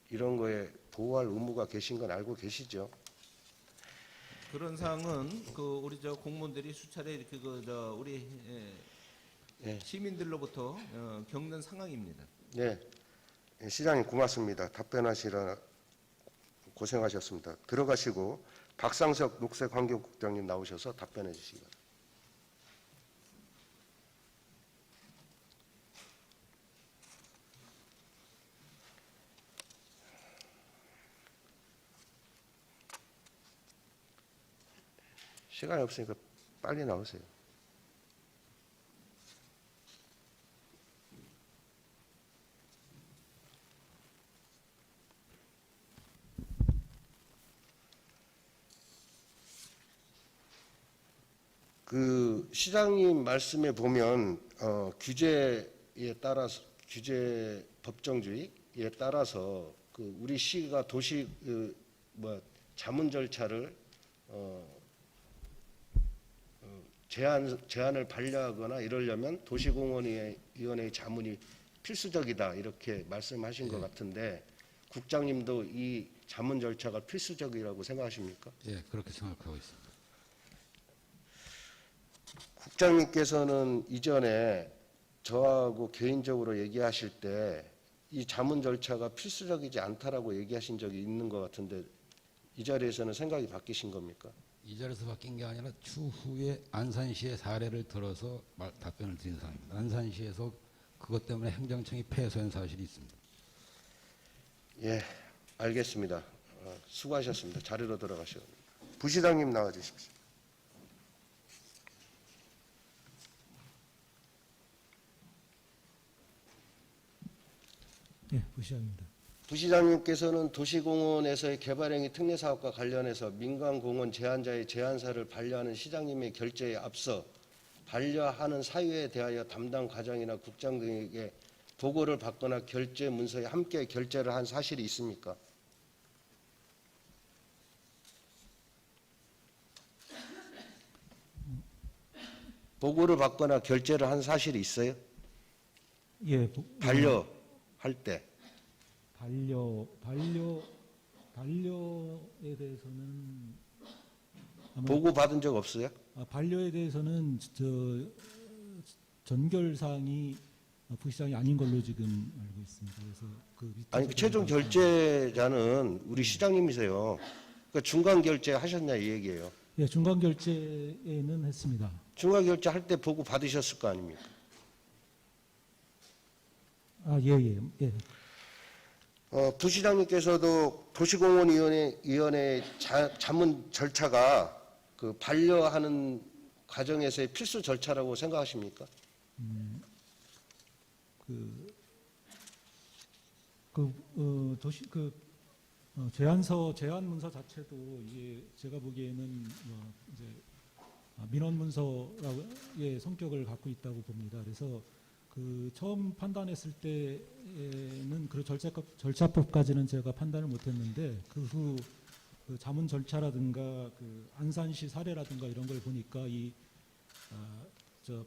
이런 거에 보호할 의무가 계신 건 알고 계시죠? 그런 사항은 우리 공무원들이 수차례 이렇게 우리 예. 시민들로부터 겪는 상황입니다. 네. 시장님 고맙습니다. 답변하시라 고생하셨습니다. 들어가시고 박상석 녹색환경국장님 나오셔서 답변해 주시기 바랍니다. 시간이 없으니까 빨리 나오세요. 시장님 말씀에 보면 규제에 따라서 규제 법정주의에 따라서 우리 시가 도시 자문 절차를 제안을 반려하거나 이러려면 도시공원위원회의 자문이 필수적이다 이렇게 말씀하신 것 같은데 국장님도 이 자문 절차가 필수적이라고 생각하십니까? 예, 그렇게 생각하고 있습니다. 국장님께서는 이전에 저하고 개인적으로 얘기하실 때 이 자문 절차가 필수적이지 않다라고 얘기하신 적이 있는 것 같은데 이 자리에서는 생각이 바뀌신 겁니까? 이 자리에서 바뀐 게 아니라 추후에 안산시의 사례를 들어서 답변을 드린 상황입니다. 안산시에서 그것 때문에 행정청이 패소한 사실이 있습니다. 예, 알겠습니다. 수고하셨습니다. 자리로 들어가시오. 부시장님 나와 주십시오. 예, 부시장입니다. 부시장님께서는 도시공원에서의 개발행위 특례사업과 관련해서 민간공원 제한자의 제안사를 반려하는 시장님의 결재에 앞서 반려하는 사유에 대하여 담당 과장이나 국장 등에게 보고를 받거나 결재 문서에 함께 결재를 한 사실이 있습니까? 보고를 받거나 결재를 한 사실이 있어요? 예, 반려할 때. 반려에 대해서는 아마 보고 받은 적 없어요? 반려에 대해서는 전결 사항이 부시장이 아닌 걸로 지금 알고 있습니다. 그래서 아니 최종 결재자는 우리 시장님이세요. 그러니까 중간 결재 하셨냐 이 얘기예요. 예, 중간 결재는 했습니다. 중간 결재 할 때 보고 받으셨을 거 아닙니까? 예. 부시장님께서도 도시공원위원회 자문 절차가 반려하는 과정에서의 필수 절차라고 생각하십니까? 제안 문서 자체도 이게 제가 보기에는 이제 민원 문서의 성격을 갖고 있다고 봅니다. 그래서 처음 판단했을 때는 절차법까지는 제가 판단을 못했는데 그 후 자문 절차라든가 안산시 사례라든가 이런 걸 보니까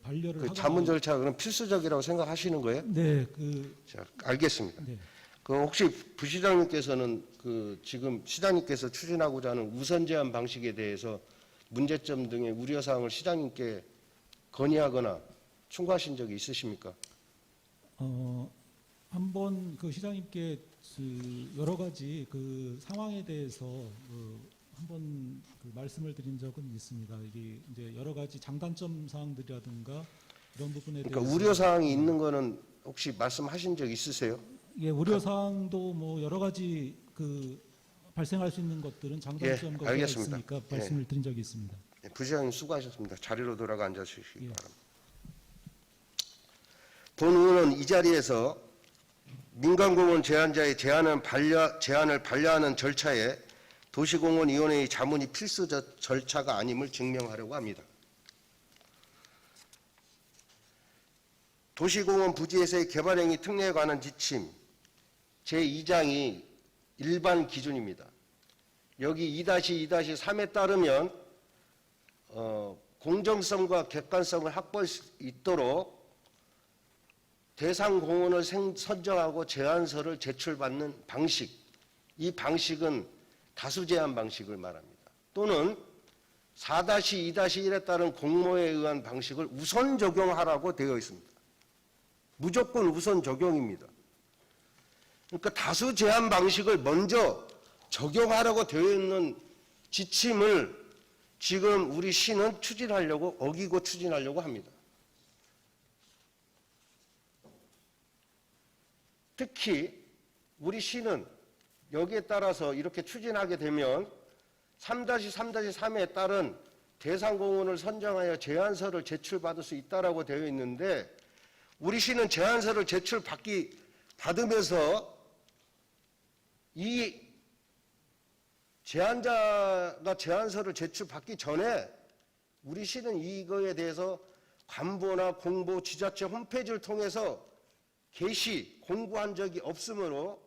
반려를 자문 절차가 그럼 필수적이라고 생각하시는 거예요? 네, 자, 알겠습니다. 네. 혹시 부시장님께서는 지금 시장님께서 추진하고자 하는 우선 제한 방식에 대해서 문제점 등의 우려 사항을 시장님께 건의하거나 충고하신 적이 있으십니까? 한번 그 시장님께 그 여러 가지 그 상황에 대해서 한번 그 말씀을 드린 적은 있습니다. 이게 이제 여러 가지 장단점 사항들이라든가 이런 부분에 그러니까 대해서 우려 사항이 있는 거는 혹시 말씀하신 적 있으세요? 예, 우려 사항도 뭐 여러 가지 그 발생할 수 있는 것들은 장단점과 우려가 알겠습니다. 있으니까 말씀을 드린 적이 있습니다. 부시장님 수고하셨습니다. 자리로 돌아가 앉아주시기 예. 바랍니다. 본 의원은 이 자리에서 민간공원 제한자의 제안을 반려하는 절차에 도시공원위원회의 자문이 필수 절차가 아님을 증명하려고 합니다. 도시공원 부지에서의 개발행위 특례에 관한 지침 제2장이 일반 기준입니다. 여기 2-2-3에 따르면 공정성과 객관성을 확보할 수 있도록 대상 공원을 선정하고 제안서를 제출받는 방식, 이 방식은 다수 제한 방식을 말합니다. 또는 4-2-1에 따른 공모에 의한 방식을 우선 적용하라고 되어 있습니다. 무조건 우선 적용입니다. 그러니까 다수 제한 방식을 먼저 적용하라고 되어 있는 지침을 지금 우리 시는 어기고 추진하려고 합니다. 특히 우리 시는 여기에 따라서 이렇게 추진하게 되면 3-3-3에 따른 대상공원을 선정하여 제안서를 제출받을 수 있다라고 되어 있는데 우리 시는 제안서를 받으면서 이 제안자가 제안서를 제출받기 전에 우리 시는 이거에 대해서 관보나 공보, 지자체 홈페이지를 통해서 공고한 적이 없으므로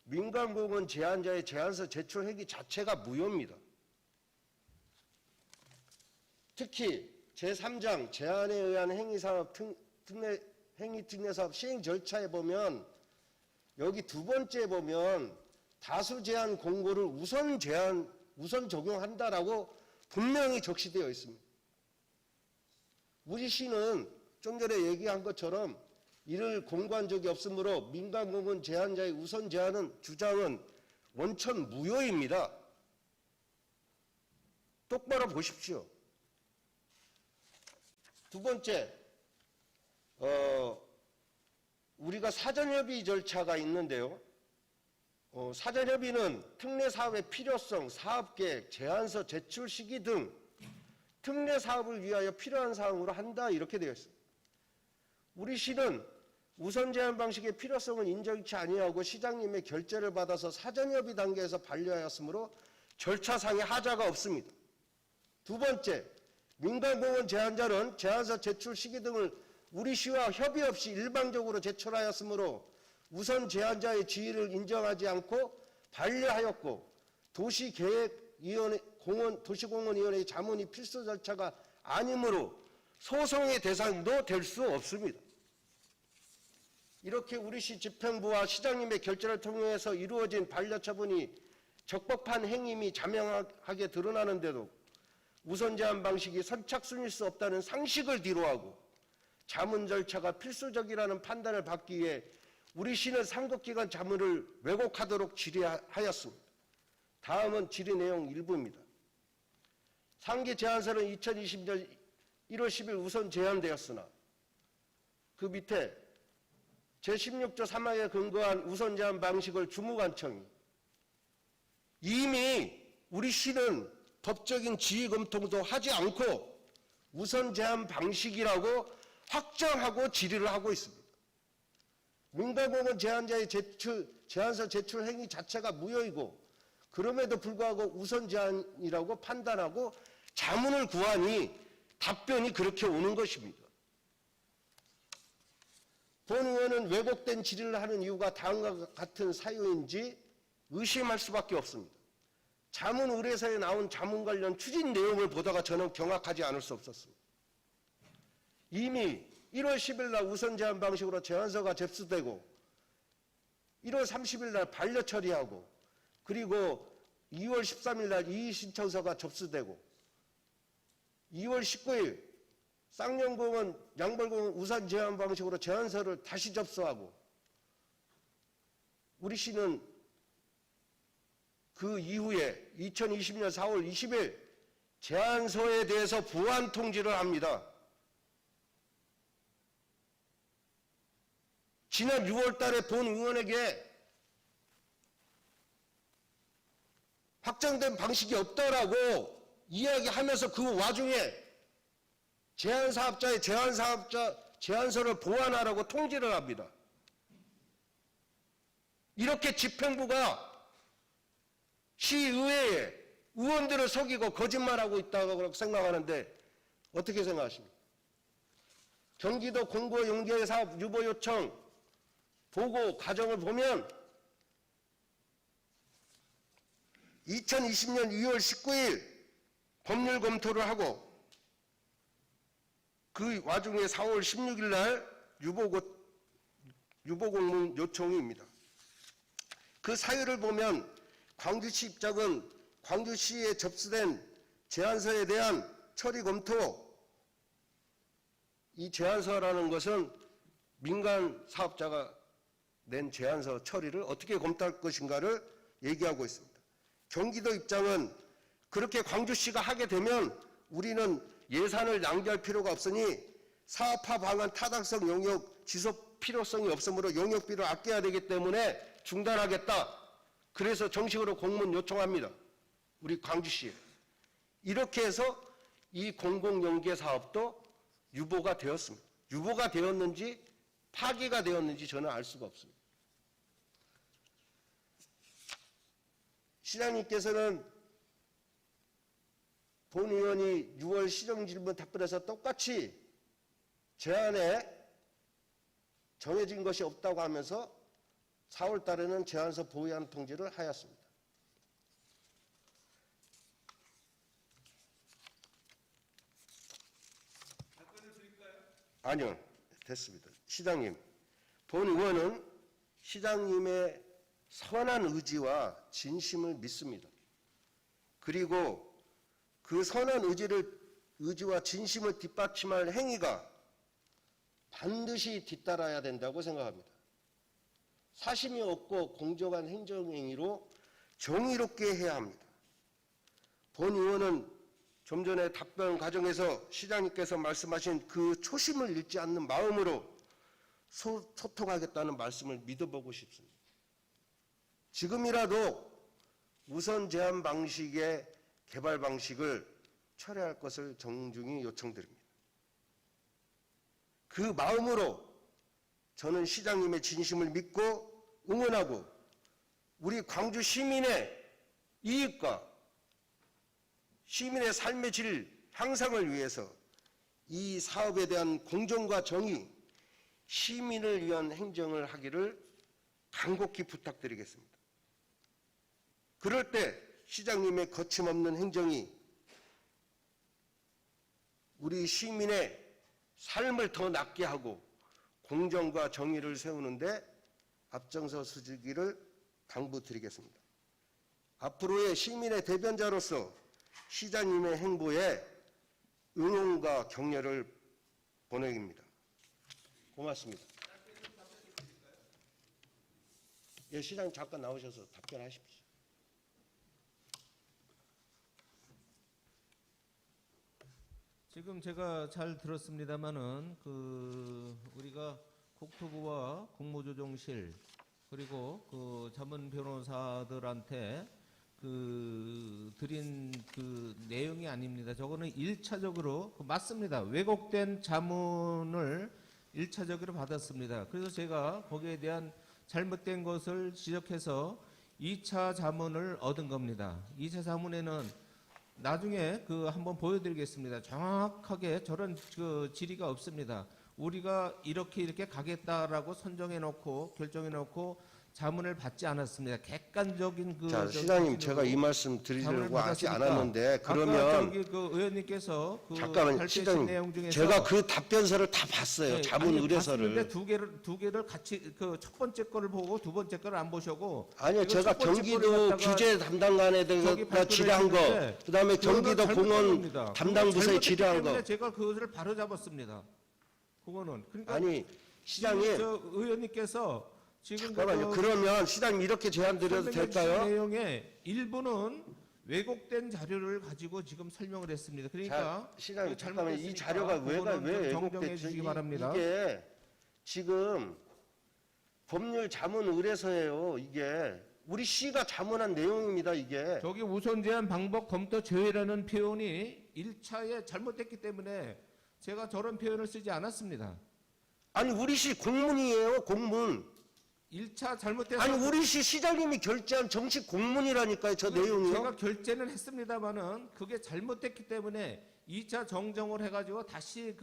민간공원 제안자의 제안서 제출 행위 자체가 무효입니다. 특히 제3장 제안에 의한 행위특례사업 시행 절차에 보면 여기 두 번째 보면 다수 제한 공고를 우선 적용한다라고 분명히 적시되어 있습니다. 우리 시는 좀 전에 얘기한 것처럼 이를 공고한 적이 없으므로 민간공원 제안자의 우선 주장은 원천 무효입니다. 똑바로 보십시오. 두 번째, 우리가 사전협의 절차가 있는데요. 사전협의는 특례사업의 필요성, 사업계획, 제안서 제출 시기 등 특례사업을 위하여 필요한 사항으로 한다 이렇게 되어 있습니다. 우리 시는 우선 제한 방식의 필요성은 인정치 아니하고 시장님의 결재를 받아서 사전협의 단계에서 반려하였으므로 절차상의 하자가 없습니다. 두 번째, 민간공원 제안자는 제안서 제출 시기 등을 우리 시와 협의 없이 일방적으로 제출하였으므로 우선 제안자의 지위를 인정하지 않고 반려하였고 도시공원위원회의 자문이 필수 절차가 아니므로 소송의 대상도 될 수 없습니다. 이렇게 우리 시 집행부와 시장님의 결재를 통해서 이루어진 반려처분이 적법한 행위임이 자명하게 드러나는데도 우선 제한 방식이 선착순일 수 없다는 상식을 뒤로하고 자문 절차가 필수적이라는 판단을 받기 위해 우리 시는 상급기관 자문을 왜곡하도록 질의하였습니다. 다음은 질의 내용 일부입니다. 상기 제안서는 2020년 1월 10일 우선 제안되었으나 그 밑에 제16조 3항에 근거한 우선 제안 방식을 주무관청이 이미 우리 시는 법적인 지휘 검토도 하지 않고 우선 제안 방식이라고 확정하고 질의를 하고 있습니다. 민간공원 제안자의 제안서 제출 행위 자체가 무효이고 그럼에도 불구하고 우선 제안이라고 판단하고 자문을 구하니 답변이 그렇게 오는 것입니다. 본 의원은 왜곡된 질의를 하는 이유가 다음과 같은 사유인지 의심할 수밖에 없습니다. 자문 의뢰서에 나온 자문 관련 추진 내용을 보다가 저는 경악하지 않을 수 없었습니다. 이미 1월 10일 날 우선 제안 방식으로 제안서가 접수되고 1월 30일 날 반려 처리하고 그리고 2월 13일 날 이의 신청서가 접수되고 2월 19일 쌍용공원, 양벌공원 우선 제한 방식으로 제안서를 다시 접수하고 우리 시는 그 이후에 2020년 4월 20일 제안서에 대해서 보완 통지를 합니다. 지난 6월 달에 본 의원에게 확정된 방식이 없더라고 이야기하면서 그 와중에 제안사업자의 제안서를 보완하라고 통지를 합니다. 이렇게 집행부가 시의회에 의원들을 속이고 거짓말하고 있다고 생각하는데 어떻게 생각하십니까? 경기도 공고용계사업 유보 요청 보고 과정을 보면 2020년 2월 19일 법률 검토를 하고 그 와중에 4월 16일 날 유보공문 요청입니다. 그 사유를 보면 광주시 입장은 광주시에 접수된 제안서에 대한 처리 검토, 이 제안서라는 것은 민간 사업자가 낸 제안서 처리를 어떻게 검토할 것인가를 얘기하고 있습니다. 경기도 입장은 그렇게 광주시가 하게 되면 우리는 예산을 낭비할 필요가 없으니 사업화 방안 타당성 용역 지속 필요성이 없으므로 용역비를 아껴야 되기 때문에 중단하겠다. 그래서 정식으로 공문 요청합니다. 우리 광주시에. 이렇게 해서 이 공공연계 사업도 유보가 되었습니다. 유보가 되었는지 파기가 되었는지 저는 알 수가 없습니다. 시장님께서는 본 의원이 6월 시정질문 답변에서 똑같이 제안에 정해진 것이 없다고 하면서 4월 달에는 제안서 보완 통지를 하였습니다. 아니요, 됐습니다. 시장님, 본 의원은 시장님의 선한 의지와 진심을 믿습니다. 그리고 그 선한 의지와 진심을 뒷받침할 행위가 반드시 뒤따라야 된다고 생각합니다. 사심이 없고 공정한 행정행위로 정의롭게 해야 합니다. 본 의원은 좀 전에 답변 과정에서 시장님께서 말씀하신 그 초심을 잃지 않는 마음으로 소통하겠다는 말씀을 믿어보고 싶습니다. 지금이라도 우선 제한 방식의 개발 방식을 철회할 것을 정중히 요청드립니다. 그 마음으로 저는 시장님의 진심을 믿고 응원하고 우리 광주 시민의 이익과 시민의 삶의 질 향상을 위해서 이 사업에 대한 공정과 정의, 시민을 위한 행정을 하기를 간곡히 부탁드리겠습니다. 그럴 때 시장님의 거침없는 행정이 우리 시민의 삶을 더 낫게 하고 공정과 정의를 세우는데 앞장서 주기를 당부드리겠습니다. 앞으로의 시민의 대변자로서 시장님의 행보에 응원과 격려를 보내깁니다. 고맙습니다. 예, 시장님 잠깐 나오셔서 답변하십시오. 지금 제가 잘 들었습니다마는 우리가 국토부와 국무조정실 그리고 자문 변호사들한테 드린 내용이 아닙니다. 저거는 1차적으로 맞습니다. 왜곡된 자문을 1차적으로 받았습니다. 그래서 제가 거기에 대한 잘못된 것을 지적해서 2차 자문을 얻은 겁니다. 2차 자문에는 나중에 한번 보여드리겠습니다. 정확하게 저런 질의가 없습니다. 우리가 이렇게 가겠다라고 선정해놓고 결정해놓고 자문을 받지 않았습니다. 객관적인 그 자, 저기 시장님, 기준으로 제가 이 말씀 자문을 드리려고 하지 받았으니까 않았는데 아까 그러면 저기 그 의원님께서 그 잠깐만요, 발표하신 시장님. 내용 중에서 제가 그 답변서를 다 봤어요. 네, 자문 아니, 의뢰서를. 봤는데 두 개를 같이 그 첫 번째 거를 보고 두 번째 거를 안 보시고 아니요, 이거 제가 첫 번째 경기도 거를 갖다가 규제 담당관에 저기 대해서 발표를 질의한 거, 했는데 그다음에 그거는 경기도 잘못된 공원 겁니다. 담당 그거 부서에 잘못했기 질의한 때문에 거. 제가 그것을 바로 잡았습니다. 그거는 그러니까 아니, 시장님, 저 의원님께서 지금 잠깐만요. 그러면 시장님 이렇게 제안 드려도 설명해 주신 될까요? 내용의 일부는 왜곡된 자료를 가지고 지금 설명을 했습니다. 그러니까 자, 시장님, 그 잠깐만, 이 잘못됐으니까 자료가 그거는 왜 좀 정정해 왜곡됐죠? 주시기 바랍니다. 이게 지금 법률 자문 의뢰서예요. 이게 우리 시가 자문한 내용입니다. 이게. 저기 우선 제한 방법 검토 제외라는 표현이 1차에 잘못됐기 때문에 제가 저런 표현을 쓰지 않았습니다. 아니, 우리 시 공문이에요. 공문. 1차 잘못돼서 아니, 우리 시 시장님이 결제한 정식 공문이라니까요. 저 내용이요. 제가 결제는 했습니다만은 그게 잘못됐기 때문에 2차 정정을 해가지고 다시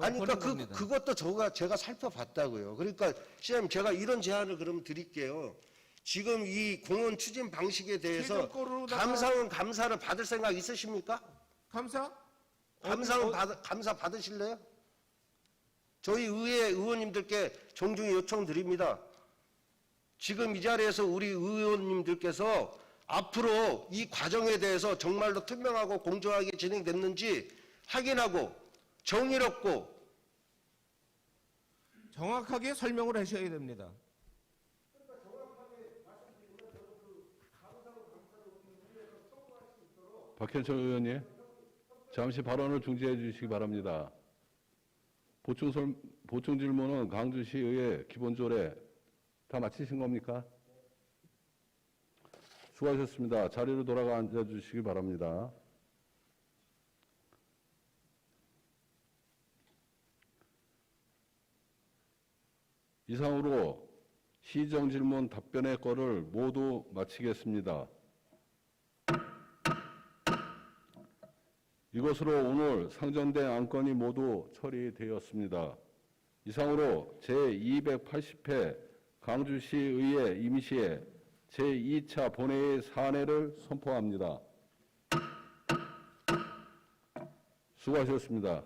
아니, 보낸 그러니까 겁니다. 그것도 제가 살펴봤다고요. 그러니까 시장님, 제가 이런 제안을 그럼 드릴게요. 지금 이 공원 추진 방식에 대해서 최종적으로다가- 감사원 감사를 받을 생각 있으십니까? 감사? 감사 받으실래요? 저희 의회 의원님들께 정중히 요청드립니다. 지금 이 자리에서 우리 의원님들께서 앞으로 이 과정에 대해서 정말로 투명하고 공정하게 진행됐는지 확인하고 정의롭고 정확하게 설명을 하셔야 됩니다. 박현철 의원님, 잠시 발언을 중지해 주시기 바랍니다. 보충 질문은 광주시의회 기본조례 다 마치신 겁니까? 수고하셨습니다. 자리로 돌아가 앉아 주시기 바랍니다. 이상으로 시정 질문 답변의 거를 모두 마치겠습니다. 이것으로 오늘 상정된 안건이 모두 처리되었습니다. 이상으로 제280회 광주시의회 임시회 제2차 본회의 사내를 선포합니다. 수고하셨습니다.